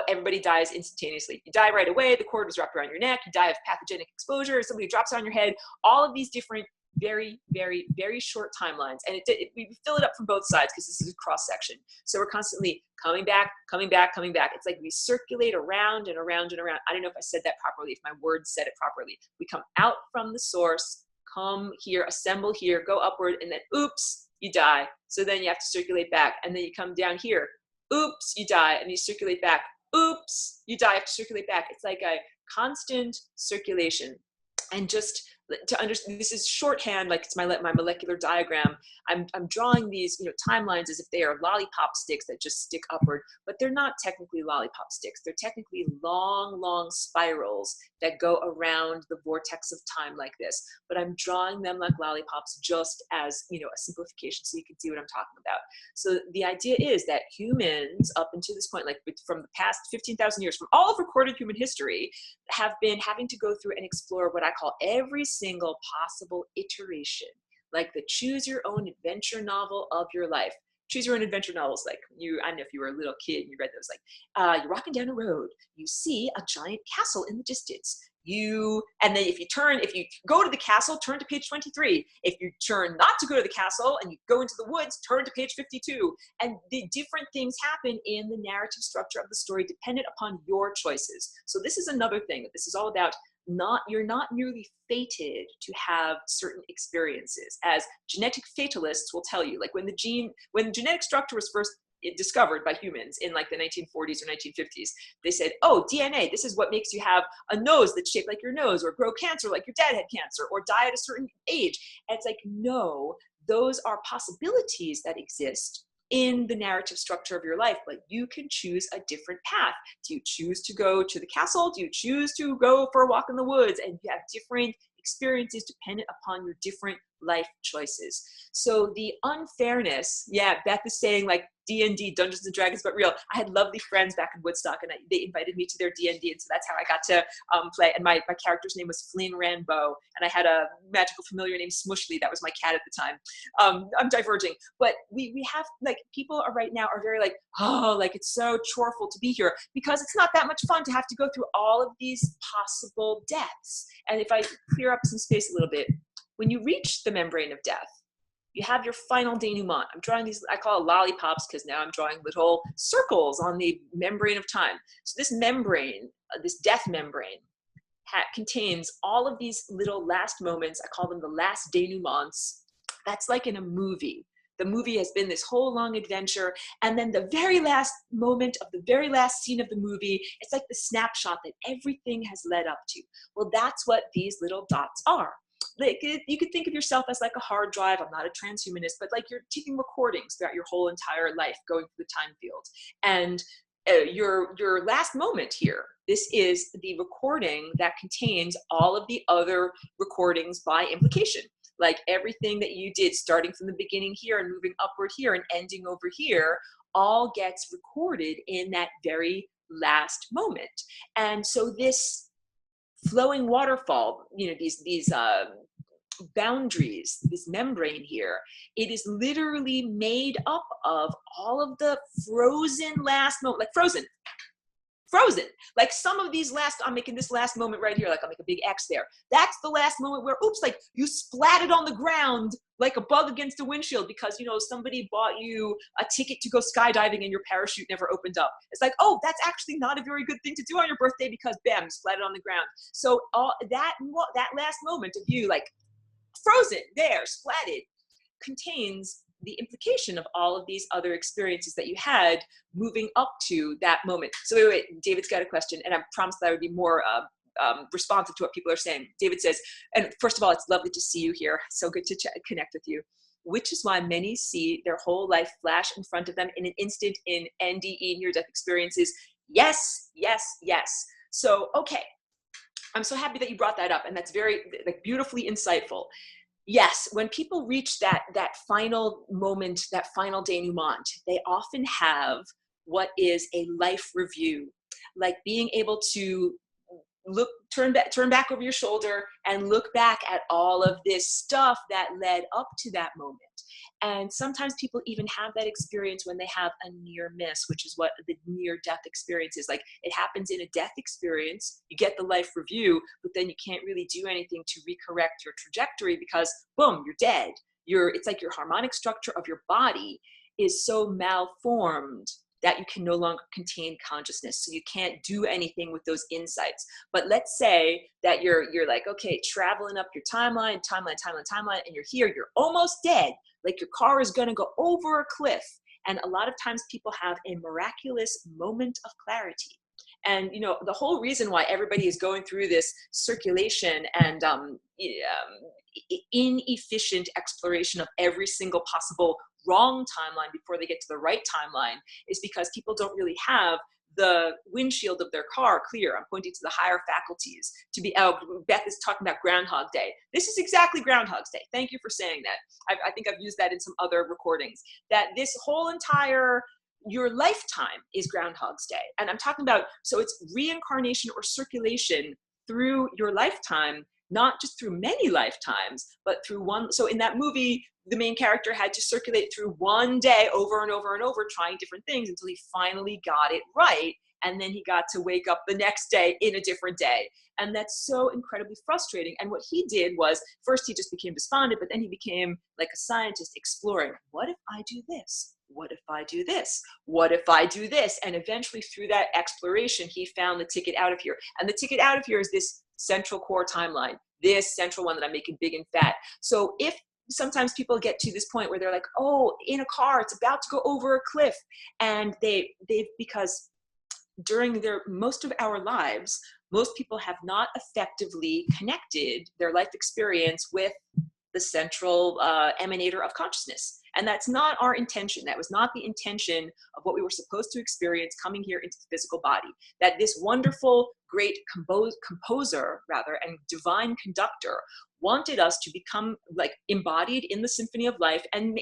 everybody dies instantaneously. You die right away, the cord was wrapped around your neck, you die of pathogenic exposure, somebody drops on your head, all of these different very, very, very short timelines. And we fill it up from both sides because this is a cross section. So we're constantly coming back. It's like we circulate around and around and around. I don't know if I said that properly, if my words said it properly. We come out from the source, come here, assemble here, go upward, and then oops, you die. So then you have to circulate back. And then you come down here, oops, you die, and you circulate back. Oops, you die, you have to circulate back. It's like a constant circulation. And just to understand, this is shorthand, like it's my molecular diagram. I'm drawing these timelines as if they are lollipop sticks that just stick upward, but they're not technically lollipop sticks. They're technically long spirals that go around the vortex of time like this. But I'm drawing them like lollipops just as a simplification so you can see what I'm talking about. So the idea is that humans up until this point, like from the past 15,000 years, from all of recorded human history, have been having to go through and explore what I call every single possible iteration, like the choose your own adventure novel of your life. Choose your own adventure novels, like I don't know if you were a little kid and you read those, like you're walking down a road, you see a giant castle in the distance. And then if you go to the castle, turn to page 23. If you turn not to go to the castle and you go into the woods, turn to page 52. And the different things happen in the narrative structure of the story dependent upon your choices. So this is another thing that this is all about. You're not merely fated to have certain experiences, as genetic fatalists will tell you. Like when genetic structure was first discovered by humans in like the 1940s or 1950s, they said, oh, DNA, this is what makes you have a nose that's shaped like your nose, or grow cancer like your dad had cancer, or die at a certain age. And it's like, no, those are possibilities that exist in the narrative structure of your life, but you can choose a different path. Do you choose to go to the castle? Do you choose to go for a walk in the woods? And you have different experiences dependent upon your different life choices. So the unfairness, yeah, Beth is saying like D&D, Dungeons and Dragons, but real. I had lovely friends back in Woodstock, and they invited me to their D&D, and so that's how I got to play. And my character's name was Flynn Rambeau, and I had a magical familiar named Smushly. That was my cat at the time. I'm diverging, but we have, like, people are right now are very like, oh, like it's so choreful to be here, because it's not that much fun to have to go through all of these possible deaths. And if I clear up some space a little bit, when you reach the membrane of death, You have your final denouement. I'm drawing these, I call it lollipops because now I'm drawing little circles on the membrane of time. So this membrane, this death membrane, contains all of these little last moments. I call them the last denouements. That's like in a movie. The movie has been this whole long adventure, and then the very last moment of the very last scene of the movie, it's like the snapshot that everything has led up to. Well, that's what these little dots are. Like, you could think of yourself as like a hard drive. I'm not a transhumanist, but like you're taking recordings throughout your whole entire life, going through the time field. And your last moment here, this is the recording that contains all of the other recordings by implication. Like everything that you did starting from the beginning here and moving upward here and ending over here all gets recorded in that very last moment. And so this flowing waterfall, you know, these boundaries, this membrane here, it is literally made up of all of the frozen last moment, like frozen. Like some of these last, I'm making this last moment right here, like I'll make a big X there. That's the last moment where, oops, like you splatted on the ground like a bug against a windshield because, you know, somebody bought you a ticket to go skydiving and your parachute never opened up. It's like, oh, that's actually not a very good thing to do on your birthday because bam, you splatted on the ground. So that last moment of you like frozen there, splatted, contains the implication of all of these other experiences that you had moving up to that moment. So wait, David's got a question, and I promised that I would be more responsive to what people are saying. David says, and first of all, it's lovely to see you here. So good to connect with you. Which is why many see their whole life flash in front of them in an instant in NDE, near-death experiences. Yes, yes, yes. So, okay. I'm so happy that you brought that up, and that's very like beautifully insightful. Yes, when people reach that final moment, that final denouement, they often have what is a life review, like being able to turn back over your shoulder and look back at all of this stuff that led up to that moment. And sometimes people even have that experience when they have a near miss, which is what the near-death experience is. Like it happens in a death experience, you get the life review, but then you can't really do anything to recorrect your trajectory because boom, you're dead. It's like your harmonic structure of your body is so malformed that you can no longer contain consciousness. So you can't do anything with those insights. But let's say that you're like, okay, traveling up your timeline, and you're here, you're almost dead. Like your car is gonna go over a cliff. And a lot of times people have a miraculous moment of clarity. And you know, the whole reason why everybody is going through this circulation and inefficient exploration of every single possible wrong timeline before they get to the right timeline is because people don't really have the windshield of their car clear. I'm pointing to the higher faculties to be out. Beth is talking about Groundhog Day. This is exactly Groundhog's Day. Thank you for saying that. I think I've used that in some other recordings, that this whole entire your lifetime is Groundhog's Day. And I'm talking about, so it's reincarnation or circulation through your lifetime, not just through many lifetimes, but through one. So in that movie, the main character had to circulate through one day over and over and over, trying different things until he finally got it right. And then he got to wake up the next day in a different day. And that's so incredibly frustrating. And what he did was, first he just became despondent, but then he became like a scientist exploring, what if I do this? What if I do this? What if I do this? And eventually through that exploration, he found the ticket out of here. And the ticket out of here is this central core timeline, this central one that I'm making big and fat. So if sometimes people get to this point where they're like, oh, in a car, it's about to go over a cliff. And because during most of our lives, most people have not effectively connected their life experience with the central emanator of consciousness. And that's not our intention. That was not the intention of what we were supposed to experience coming here into the physical body. That this wonderful, great composer, and divine conductor wanted us to become like embodied in the symphony of life and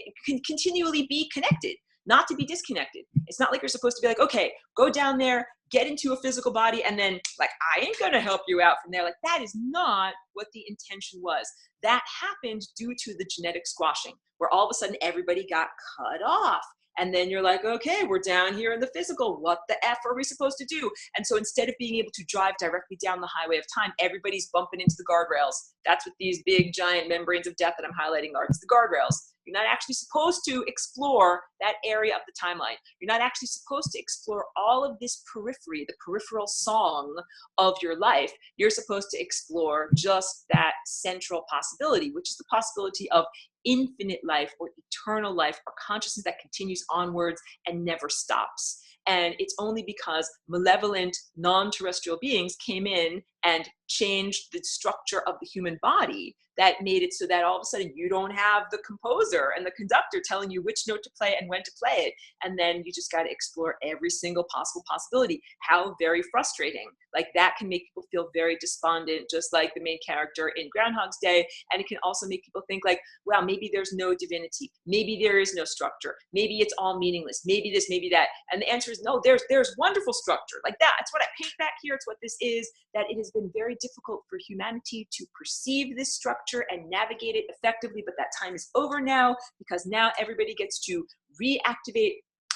continually be connected, not to be disconnected. It's not like you're supposed to be like, okay, go down there, get into a physical body, and then like, I ain't gonna help you out from there. Like that is not what the intention was. That happened due to the genetic squashing, where all of a sudden everybody got cut off. And then you're like, okay, we're down here in the physical. What the F are we supposed to do? And so instead of being able to drive directly down the highway of time, everybody's bumping into the guardrails. That's what these big giant membranes of death that I'm highlighting are. It's the guardrails. You're not actually supposed to explore that area of the timeline. You're not actually supposed to explore all of this periphery, the peripheral song of your life. You're supposed to explore just that central possibility, which is the possibility of infinite life or eternal life or consciousness that continues onwards and never stops. And it's only because malevolent non-terrestrial beings came in and changed the structure of the human body that made it so that all of a sudden you don't have the composer and the conductor telling you which note to play and when to play it. And then you just got to explore every single possible possibility. How very frustrating. Like that can make people feel very despondent, just like the main character in Groundhog's Day. And it can also make people think like, wow, maybe there's no divinity. Maybe there is no structure. Maybe it's all meaningless. Maybe this, maybe that. And the answer is no, there's wonderful structure. Like that. It's what I paint back here. It's what this is, that it has been very difficult for humanity to perceive this structure and navigate it effectively. But that time is over now, because now everybody gets to reactivate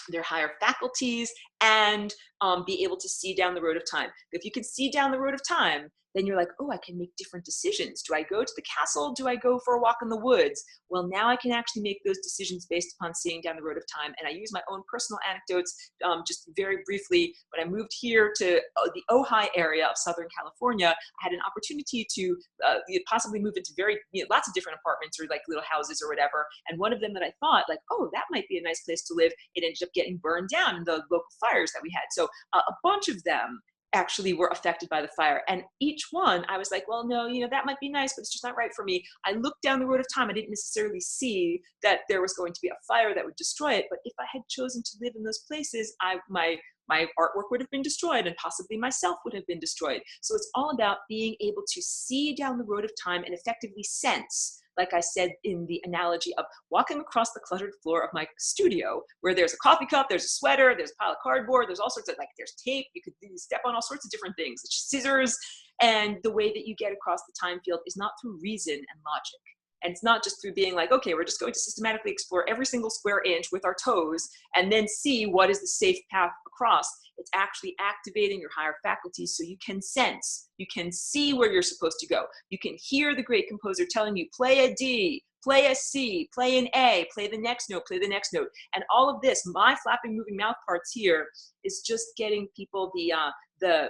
their higher faculties and be able to see down the road of time. If you can see down the road of time, then you're like, oh, I can make different decisions. Do I go to the castle? Do I go for a walk in the woods? Well, now I can actually make those decisions based upon seeing down the road of time. And I use my own personal anecdotes just very briefly. When I moved here to the Ojai area of Southern California, I had an opportunity to possibly move into lots of different apartments or like little houses or whatever. And one of them that I thought like, oh, that might be a nice place to live, it ended up getting burned down in the local fires that we had. So a bunch of them actually were affected by the fire. And each one, I was like, well, no, that might be nice, but it's just not right for me. I looked down the road of time. I didn't necessarily see that there was going to be a fire that would destroy it. But if I had chosen to live in those places, my artwork would have been destroyed and possibly myself would have been destroyed. So it's all about being able to see down the road of time and effectively sense, like I said in the analogy of walking across the cluttered floor of my studio, where there's a coffee cup, there's a sweater, there's a pile of cardboard, there's all sorts of, there's tape, you could step on all sorts of different things, scissors, and the way that you get across the time field is not through reason and logic. And it's not just through being like, okay, we're just going to systematically explore every single square inch with our toes and then see what is the safe path across. It's actually activating your higher faculties so you can sense, you can see where you're supposed to go. You can hear the great composer telling you, play a D, play a C, play an A, play the next note, play the next note. And all of this, my flapping, moving mouth parts here, is just getting people the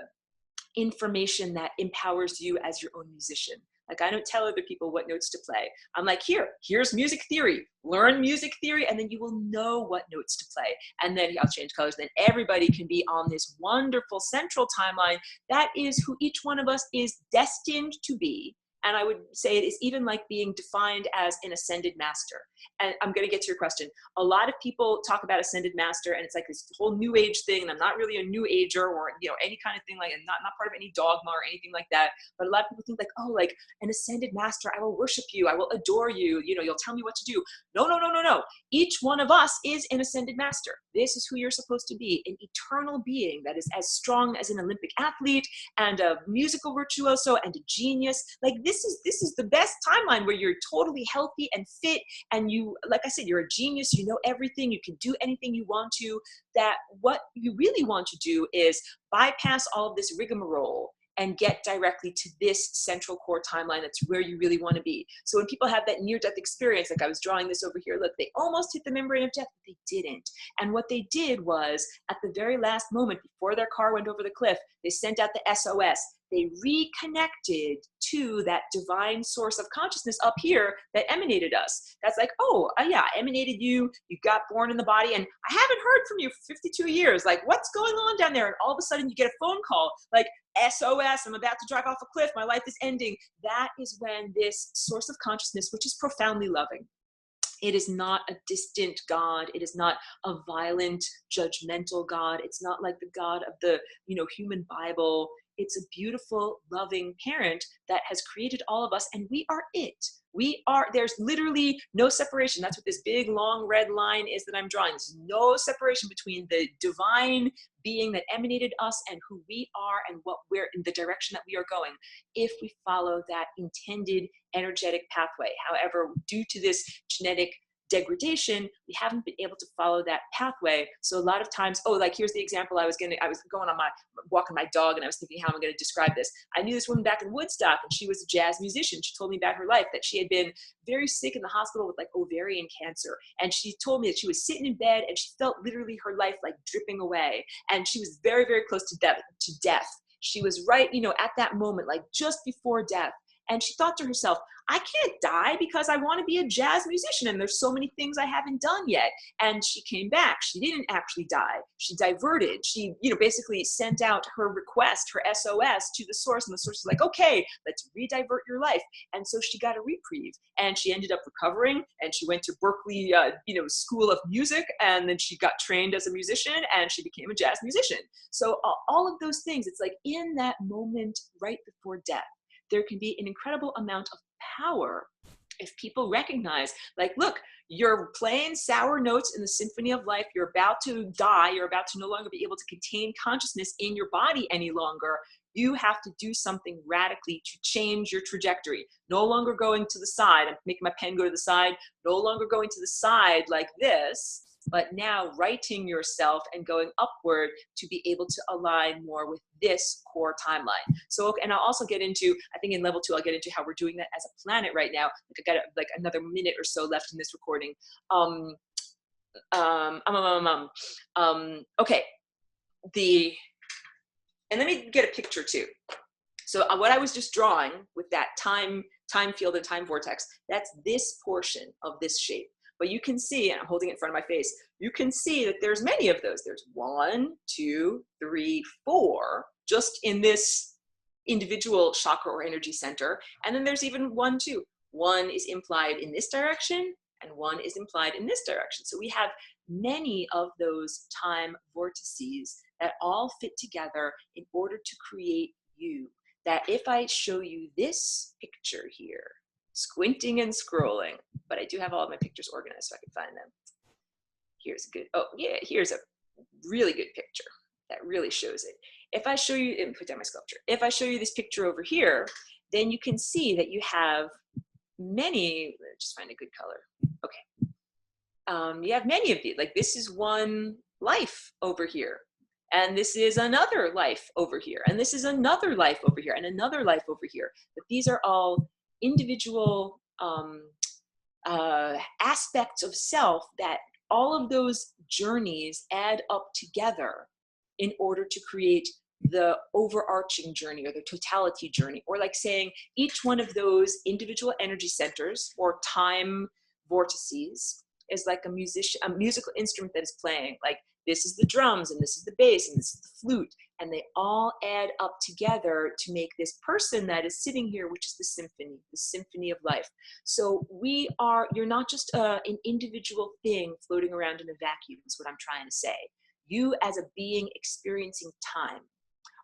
information that empowers you as your own musician. Like I don't tell other people what notes to play. I'm like, here's music theory. Learn music theory, and then you will know what notes to play. And then I'll change colors. Then everybody can be on this wonderful central timeline. That is who each one of us is destined to be. And I would say it is even like being defined as an ascended master. And I'm going to get to your question. A lot of people talk about ascended master, and it's like this whole new age thing. And I'm not really a new ager or any kind of thing, like I'm not part of any dogma or anything like that. But a lot of people think like, oh, like an ascended master, I will worship you, I will adore you. You'll tell me what to do. No. Each one of us is an ascended master. This is who you're supposed to be, an eternal being that is as strong as an Olympic athlete and a musical virtuoso and a genius. Like this is the best timeline where you're totally healthy and fit, and you, like I said, you're a genius, you know everything, you can do anything you want to. That what you really want to do is bypass all of this rigmarole and get directly to this central core timeline. That's where you really want to be. So when people have that near-death experience, like I was drawing this over here, look, they almost hit the membrane of death, but they didn't. And what they did was, at the very last moment, before their car went over the cliff, they sent out the SOS. They reconnected to that divine source of consciousness up here that emanated us. That's like, oh, yeah, I emanated you, you got born in the body, and I haven't heard from you for 52 years. Like, what's going on down there? And all of a sudden you get a phone call, like, SOS, I'm about to drive off a cliff, my life is ending. That is when this source of consciousness, which is profoundly loving, it is not a distant God. It is not a violent, judgmental God. It's not like the God of the, human Bible. It's a beautiful, loving parent that has created all of us, and we are it. There's literally no separation. That's what this big, long red line is that I'm drawing. There's no separation between the divine being that emanated us and who we are and what we're in the direction that we are going, if we follow that intended energetic pathway. However, due to this genetic degradation, we haven't been able to follow that pathway. So a lot of times, oh, like here's the example I was going on walking my dog, and I was thinking, how am I going to describe this? I knew this woman back in Woodstock, and she was a jazz musician. She told me about her life, that she had been very sick in the hospital with like ovarian cancer. And she told me that she was sitting in bed and she felt literally her life like dripping away. And she was very, very close to death. She was right, at that moment, like just before death. And she thought to herself, I can't die because I want to be a jazz musician and there's so many things I haven't done yet. And she came back. She didn't actually die. She diverted. She, basically sent out her request, her SOS to the source, and the source was like, okay, let's re-divert your life. And so she got a reprieve, and she ended up recovering, and she went to Berkeley, School of Music, and then she got trained as a musician, and she became a jazz musician. So all of those things, it's like in that moment right before death, there can be an incredible amount of power if people recognize, like, look, you're playing sour notes in the symphony of life. You're about to die. You're about to no longer be able to contain consciousness in your body any longer. You have to do something radically to change your trajectory. No longer going to the side. I'm making my pen go to the side. No longer going to the side like this, but now righting yourself and going upward to be able to align more with this core timeline. So, and I'll also get into, I think in level 2, I'll get into how we're doing that as a planet right now. Like I got like another minute or so left in this recording. Okay. And let me get a picture too. So what I was just drawing with that time field and time vortex, that's this portion of this shape. But you can see, and I'm holding it in front of my face, you can see that there's many of those. There's 1, 2, 3, 4, just in this individual chakra or energy center. And then there's even 1, 2. 1 is implied in this direction, and 1 is implied in this direction. So we have many of those time vortices that all fit together in order to create you. That if I show you this picture here, squinting and scrolling, but I do have all of my pictures organized so I can find them. Here's a good, oh yeah, here's a really good picture that really shows it. If I show you, and put down my sculpture, if I show you this picture over here, then you can see that you have many, just find a good color. Okay. You have many of these, like this is one life over here. And this is another life over here. And this is another life over here and another life over here. But these are all individual aspects of self that all of those journeys add up together in order to create the overarching journey or the totality journey, or like saying each one of those individual energy centers or time vortices is like a musical instrument that is playing. Like this is the drums, and this is the bass, and this is the flute, and they all add up together to make this person that is sitting here, which is the symphony of life. So you're not just an individual thing floating around in a vacuum, is what I'm trying to say. You as a being experiencing time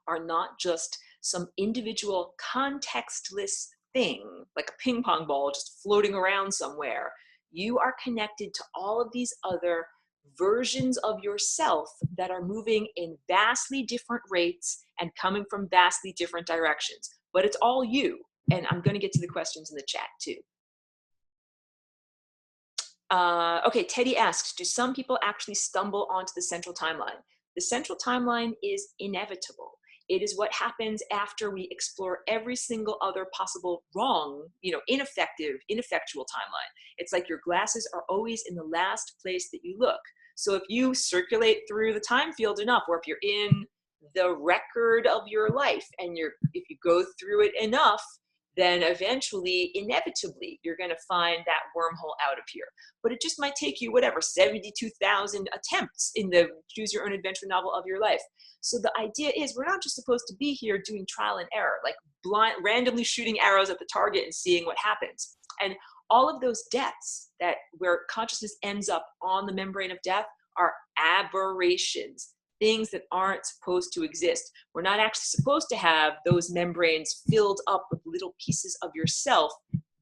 are not just some individual contextless thing, like a ping pong ball just floating around somewhere. You are connected to all of these other versions of yourself that are moving in vastly different rates and coming from vastly different directions. But it's all you. And I'm going to get to the questions in the chat too. Okay, Teddy asks, do some people actually stumble onto the central timeline? The central timeline is inevitable. It is what happens after we explore every single other possible wrong, ineffectual timeline. It's like your glasses are always in the last place that you look. So if you circulate through the time field enough, or if you're in the record of your life and if you go through it enough, then eventually, inevitably, you're going to find that wormhole out of here. But it just might take you, 72,000 attempts in the Choose Your Own Adventure novel of your life. So the idea is we're not just supposed to be here doing trial and error, like randomly shooting arrows at the target and seeing what happens. And all of those deaths where consciousness ends up on the membrane of death are aberrations. Things that aren't supposed to exist. We're not actually supposed to have those membranes filled up with little pieces of yourself,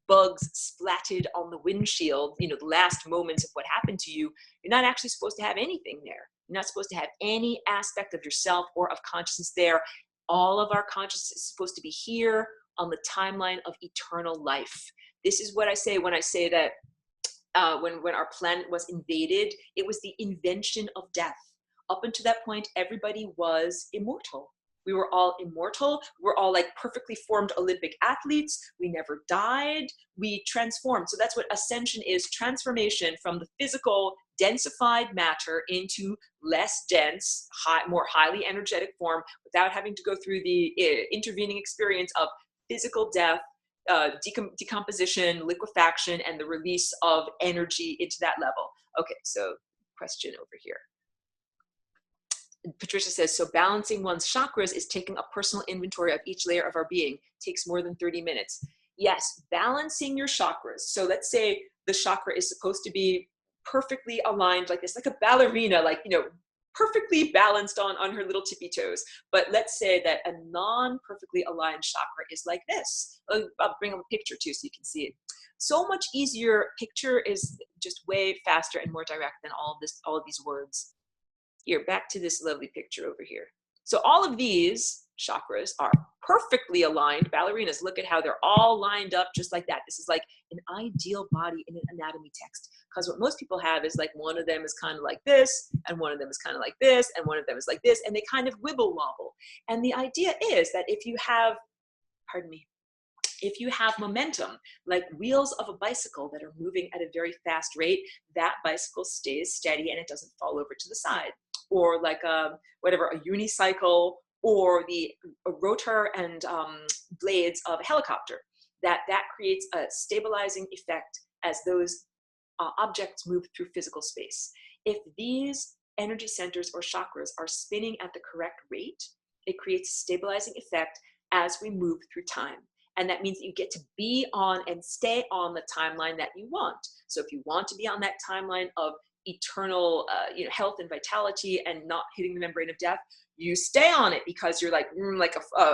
bugs splatted on the windshield, the last moments of what happened to you. You're not actually supposed to have anything there. You're not supposed to have any aspect of yourself or of consciousness there. All of our consciousness is supposed to be here on the timeline of eternal life. This is what I say when I say that when our planet was invaded, it was the invention of death. Up until that point, everybody was immortal. We were all immortal. We're all like perfectly formed Olympic athletes. We never died. We transformed. So that's what ascension is: transformation from the physical, densified matter into less dense, more highly energetic form without having to go through the intervening experience of physical death, decomposition, liquefaction, and the release of energy into that level. Okay, so question over here. Patricia says, so balancing one's chakras is taking a personal inventory of each layer of our being. Takes more than 30 minutes. Yes, balancing your chakras. So let's say the chakra is supposed to be perfectly aligned like this, like a ballerina, like, you know, perfectly balanced on her little tippy toes. But let's say that a non-perfectly aligned chakra is like this. I'll bring up a picture too so you can see it. So much easier. Picture is just way faster and more direct than all of these words. Here, back to this lovely picture over here. So all of these chakras are perfectly aligned. Ballerinas, look at how they're all lined up just like that. This is like an ideal body in an anatomy text. Because what most people have is like one of them is kind of like this, and one of them is kind of like this, and one of them is like this, and they kind of wibble wobble. And the idea is that if you have, pardon me, if you have momentum, like wheels of a bicycle that are moving at a very fast rate, that bicycle stays steady and it doesn't fall over to the side. Or like a unicycle, or the rotor and blades of a helicopter, that creates a stabilizing effect as those objects move through physical space. If these energy centers or chakras are spinning at the correct rate, it creates a stabilizing effect as we move through time. And that means that you get to be on and stay on the timeline that you want. So if you want to be on that timeline of eternal health and vitality and not hitting the membrane of death, you stay on it because you're like a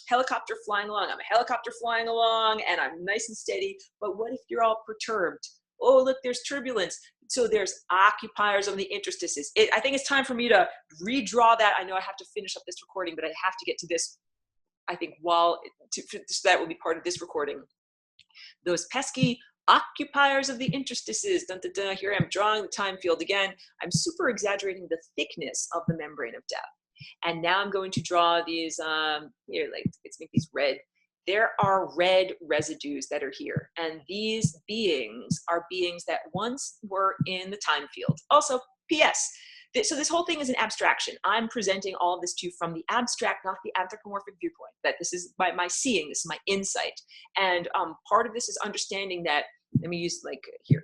helicopter flying along. I'm a helicopter flying along and I'm nice and steady. But what if you're all perturbed? Oh, look, there's turbulence. So there's occupiers of the interstices. I think it's time for me to redraw that. I know I have to finish up this recording, but I have to get to this, I think, so that will be part of this recording. Those pesky occupiers of the interstices. Dun, dun, dun. Here I'm drawing the time field again. I'm super exaggerating the thickness of the membrane of death. And now I'm going to draw these, here, like, let's make these red. There are red residues that are here. And these beings are beings that once were in the time field. Also, P.S. So this whole thing is an abstraction. I'm presenting all of this to you from the abstract, not the anthropomorphic viewpoint. That this is my seeing, this is my insight. And part of this is understanding that, let me use like here,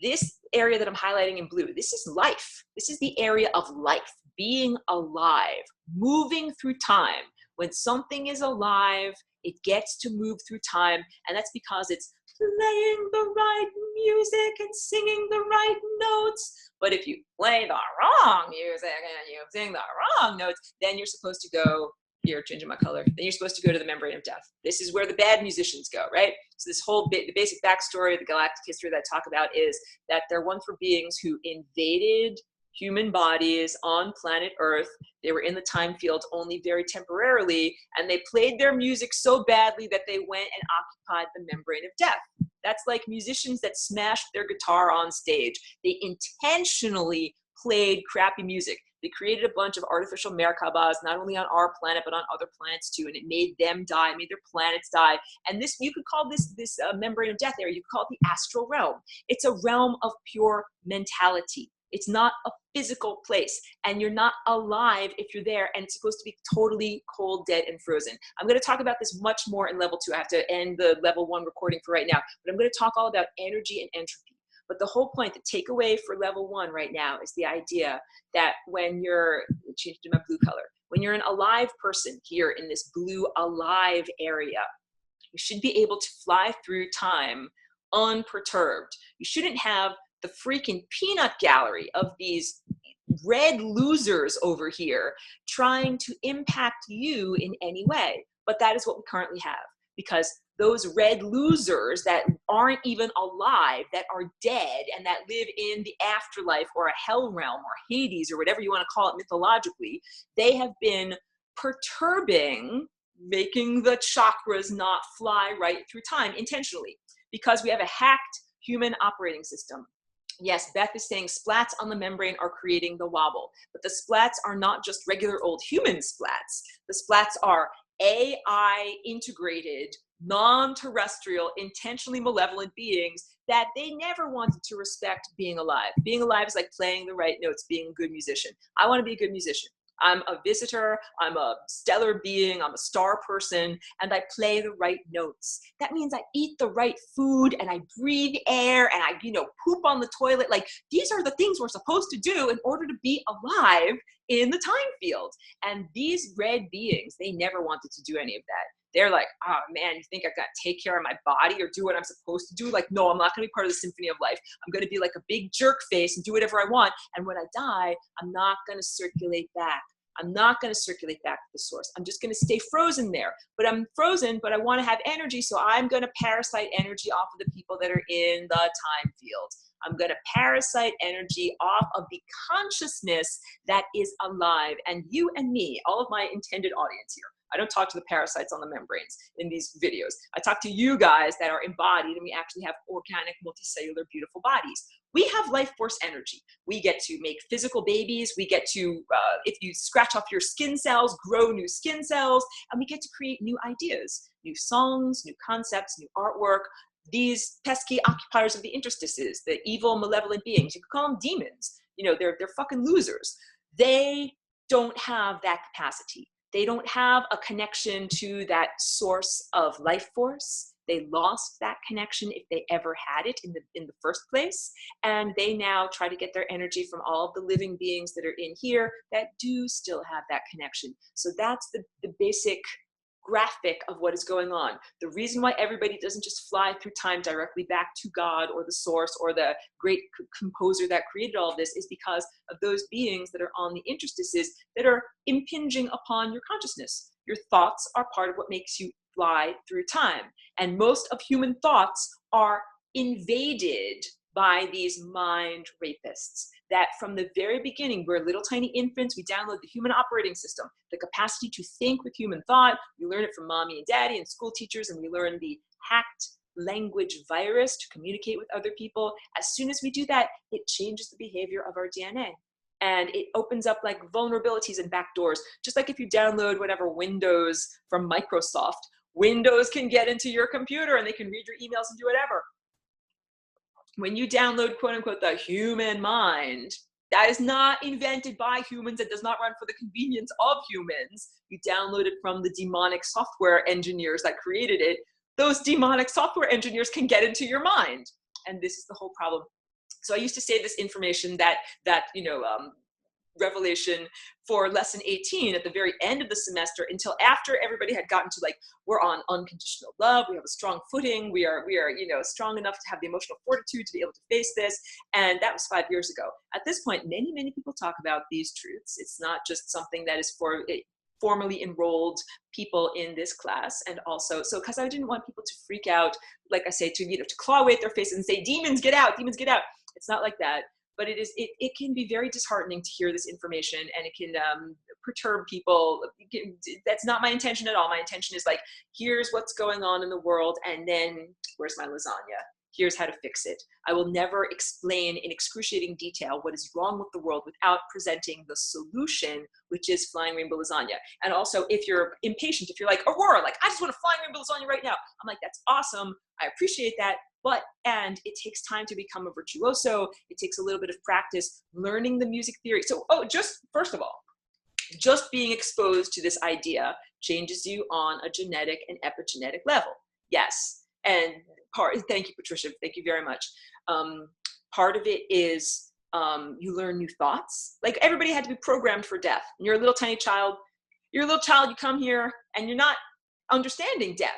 this area that I'm highlighting in blue, this is life. This is the area of life, being alive, moving through time. When something is alive, it gets to move through time, and that's because it's playing the right music and singing the right notes. But if you play the wrong music and you sing the wrong notes, then you're supposed to go, here, changing my color, then you're supposed to go to the membrane of death. This is where the bad musicians go, right? So this whole the basic backstory, the galactic history that I talk about is that there once were beings who invaded human bodies on planet Earth. They were in the time field only very temporarily, and they played their music so badly that they went and occupied the membrane of death. That's like musicians that smashed their guitar on stage. They intentionally played crappy music. They created a bunch of artificial Merkabahs, not only on our planet, but on other planets too. And it made them die, made their planets die. And this, you could call this membrane of death area, you could call it the astral realm. It's a realm of pure mentality. It's not a physical place, and you're not alive if you're there, and it's supposed to be totally cold, dead, and frozen. I'm going to talk about this much more in level 2. I have to end the level 1 recording for right now, but I'm going to talk all about energy and entropy. But the whole point, the takeaway for level 1 right now is the idea that when you're, change to my blue color, when you're an alive person here in this blue alive area, you should be able to fly through time unperturbed. You shouldn't have the freaking peanut gallery of these red losers over here trying to impact you in any way. But that is what we currently have, because those red losers that aren't even alive, that are dead, and that live in the afterlife or a hell realm or Hades or whatever you want to call it mythologically, they have been perturbing, making the chakras not fly right through time intentionally, because we have a hacked human operating system. Yes, Beth is saying splats on the membrane are creating the wobble, but the splats are not just regular old human splats. The splats are AI integrated, non-terrestrial, intentionally malevolent beings that they never wanted to respect being alive. Being alive is like playing the right notes, being a good musician. I want to be a good musician. I'm a visitor, I'm a stellar being, I'm a star person, and I play the right notes. That means I eat the right food and I breathe air and I, poop on the toilet. Like, these are the things we're supposed to do in order to be alive in the time field. And these red beings, they never wanted to do any of that. They're like, oh man, you think I've got to take care of my body or do what I'm supposed to do? Like, no, I'm not going to be part of the symphony of life. I'm going to be like a big jerk face and do whatever I want. And when I die, I'm not going to circulate back. I'm not going to circulate back to the source. I'm just going to stay frozen there. But I'm frozen, but I want to have energy. So I'm going to parasite energy off of the people that are in the time field. I'm going to parasite energy off of the consciousness that is alive. And you and me, all of my intended audience here. I don't talk to the parasites on the membranes in these videos. I talk to you guys that are embodied and we actually have organic, multicellular, beautiful bodies. We have life force energy. We get to make physical babies. We get to, if you scratch off your skin cells, grow new skin cells, and we get to create new ideas, new songs, new concepts, new artwork. These pesky occupiers of the interstices, the evil, malevolent beings, you could call them demons. They're fucking losers. They don't have that capacity. They don't have a connection to that source of life force. They lost that connection if they ever had it in the first place. And they now try to get their energy from all of the living beings that are in here that do still have that connection. So that's the basic graphic of what is going on. The reason why everybody doesn't just fly through time directly back to God or the source or the great composer that created all of this is because of those beings that are on the interstices that are impinging upon your consciousness. Your thoughts are part of what makes you fly through time. And most of human thoughts are invaded by these mind rapists that from the very beginning, we're little tiny infants, we download the human operating system, the capacity to think with human thought. We learn it from mommy and daddy and school teachers, and we learn the hacked language virus to communicate with other people. As soon as we do that, it changes the behavior of our DNA. And it opens up like vulnerabilities and backdoors. Just like if you download whatever Windows from Microsoft, Windows can get into your computer and they can read your emails and do whatever. When you download, quote unquote, the human mind, that is not invented by humans. It does not run for the convenience of humans. You download it from the demonic software engineers that created it. Those demonic software engineers can get into your mind. And this is the whole problem. So I used to say this information that revelation for lesson 18 at the very end of the semester until after everybody had gotten to like, we're on unconditional love, we have a strong footing, we are strong enough to have the emotional fortitude to be able to face this. And that was 5 years ago. At this point, many people talk about these truths. It's not just something that is for formally enrolled people in this class. And also, so because I didn't want people to freak out, like I say, to claw away at their faces and say, demons get out, demons get out. It's not like that. But it can be very disheartening to hear this information, and it can perturb people. That's not my intention at all. My intention is like, here's what's going on in the world, and then where's my lasagna? Here's how to fix it. I will never explain in excruciating detail what is wrong with the world without presenting the solution, which is flying rainbow lasagna. And also, if you're impatient, if you're like, Aurora, like, I just want a flying rainbow lasagna right now. I'm like, that's awesome. I appreciate that. And it takes time to become a virtuoso. It takes a little bit of practice learning the music theory. So, just first of all, just being exposed to this idea changes you on a genetic and epigenetic level. Yes. And thank you, Patricia. Thank you very much. Part of it is you learn new thoughts. Like, everybody had to be programmed for death. And you're a little tiny child. You come here and you're not understanding death.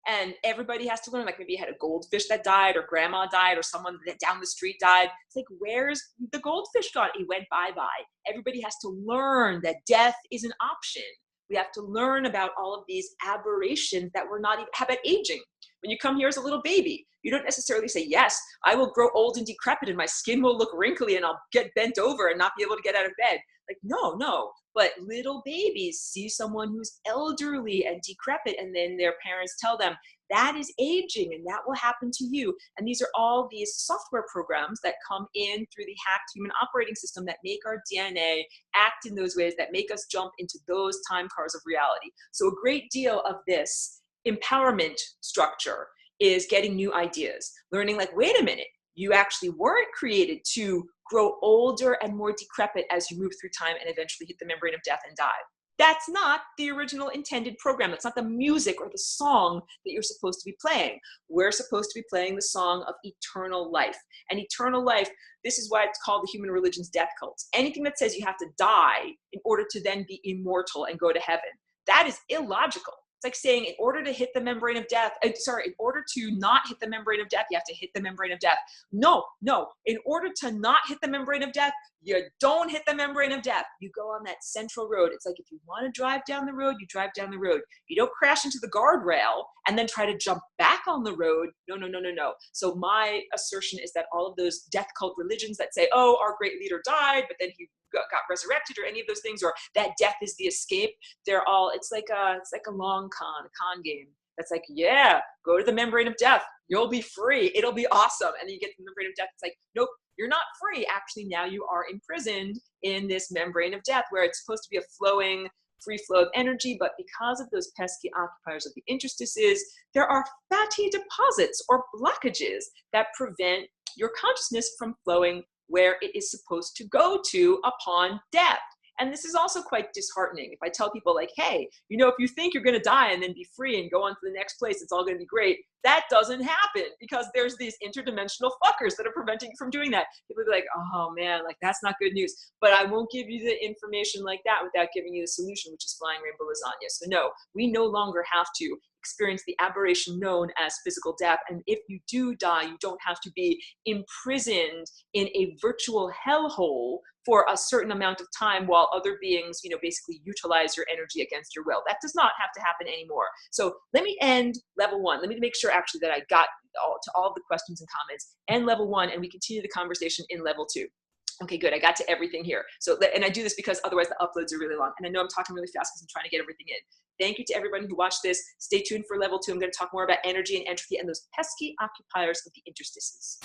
And everybody has to learn, like maybe you had a goldfish that died, or grandma died, or someone that down the street died. It's like, where's the goldfish gone? He went bye-bye. Everybody has to learn that death is an option. We have to learn about all of these aberrations that we're not even, how about aging? When you come here as a little baby, you don't necessarily say, yes, I will grow old and decrepit and my skin will look wrinkly and I'll get bent over and not be able to get out of bed. Like, no, no. But little babies see someone who's elderly and decrepit, and then their parents tell them, that is aging and that will happen to you. And these are all these software programs that come in through the hacked human operating system that make our DNA act in those ways, that make us jump into those time cars of reality. So a great deal of this empowerment structure is getting new ideas, learning like, wait a minute, you actually weren't created to grow older and more decrepit as you move through time and eventually hit the membrane of death and die. That's not the original intended program. That's not the music or the song that you're supposed to be playing. We're supposed to be playing the song of eternal life. And eternal life, this is why it's called the human religion's death cults. Anything that says you have to die in order to then be immortal and go to heaven, that is illogical. It's like saying in order to hit the membrane of death, in order to not hit the membrane of death, you have to hit the membrane of death. No, no. In order to not hit the membrane of death, you don't hit the membrane of death. You go on that central road. It's like if you want to drive down the road, you drive down the road. You don't crash into the guardrail and then try to jump back on the road. No, no, no, no, no. So my assertion is that all of those death cult religions that say, oh, our great leader died, but then he got resurrected, or any of those things, or that death is the escape, they're all, it's like a long con game. That's like, yeah, go to the membrane of death. You'll be free. It'll be awesome. And then you get to the membrane of death. It's like, nope, you're not free. Actually, now you are imprisoned in this membrane of death where it's supposed to be a flowing, free flow of energy. But because of those pesky occupiers of the interstices, there are fatty deposits or blockages that prevent your consciousness from flowing where it is supposed to go to upon death. And this is also quite disheartening. If I tell people like, hey, you know, if you think you're going to die and then be free and go on to the next place, it's all going to be great. That doesn't happen because there's these interdimensional fuckers that are preventing you from doing that. People be like, oh man, like that's not good news. But I won't give you the information like that without giving you the solution, which is flying rainbow lasagna. So no, we no longer have to experience the aberration known as physical death. And if you do die, you don't have to be imprisoned in a virtual hellhole for a certain amount of time while other beings, you know, basically utilize your energy against your will. That does not have to happen anymore. So let me end level one. Let me make sure actually that I got to all of the questions and comments, and level one, and we continue the conversation in level two. Okay, good. I got to everything here. So, and I do this because otherwise the uploads are really long. And I know I'm talking really fast because I'm trying to get everything in. Thank you to everyone who watched this. Stay tuned for level two. I'm going to talk more about energy and entropy and those pesky occupiers of the interstices.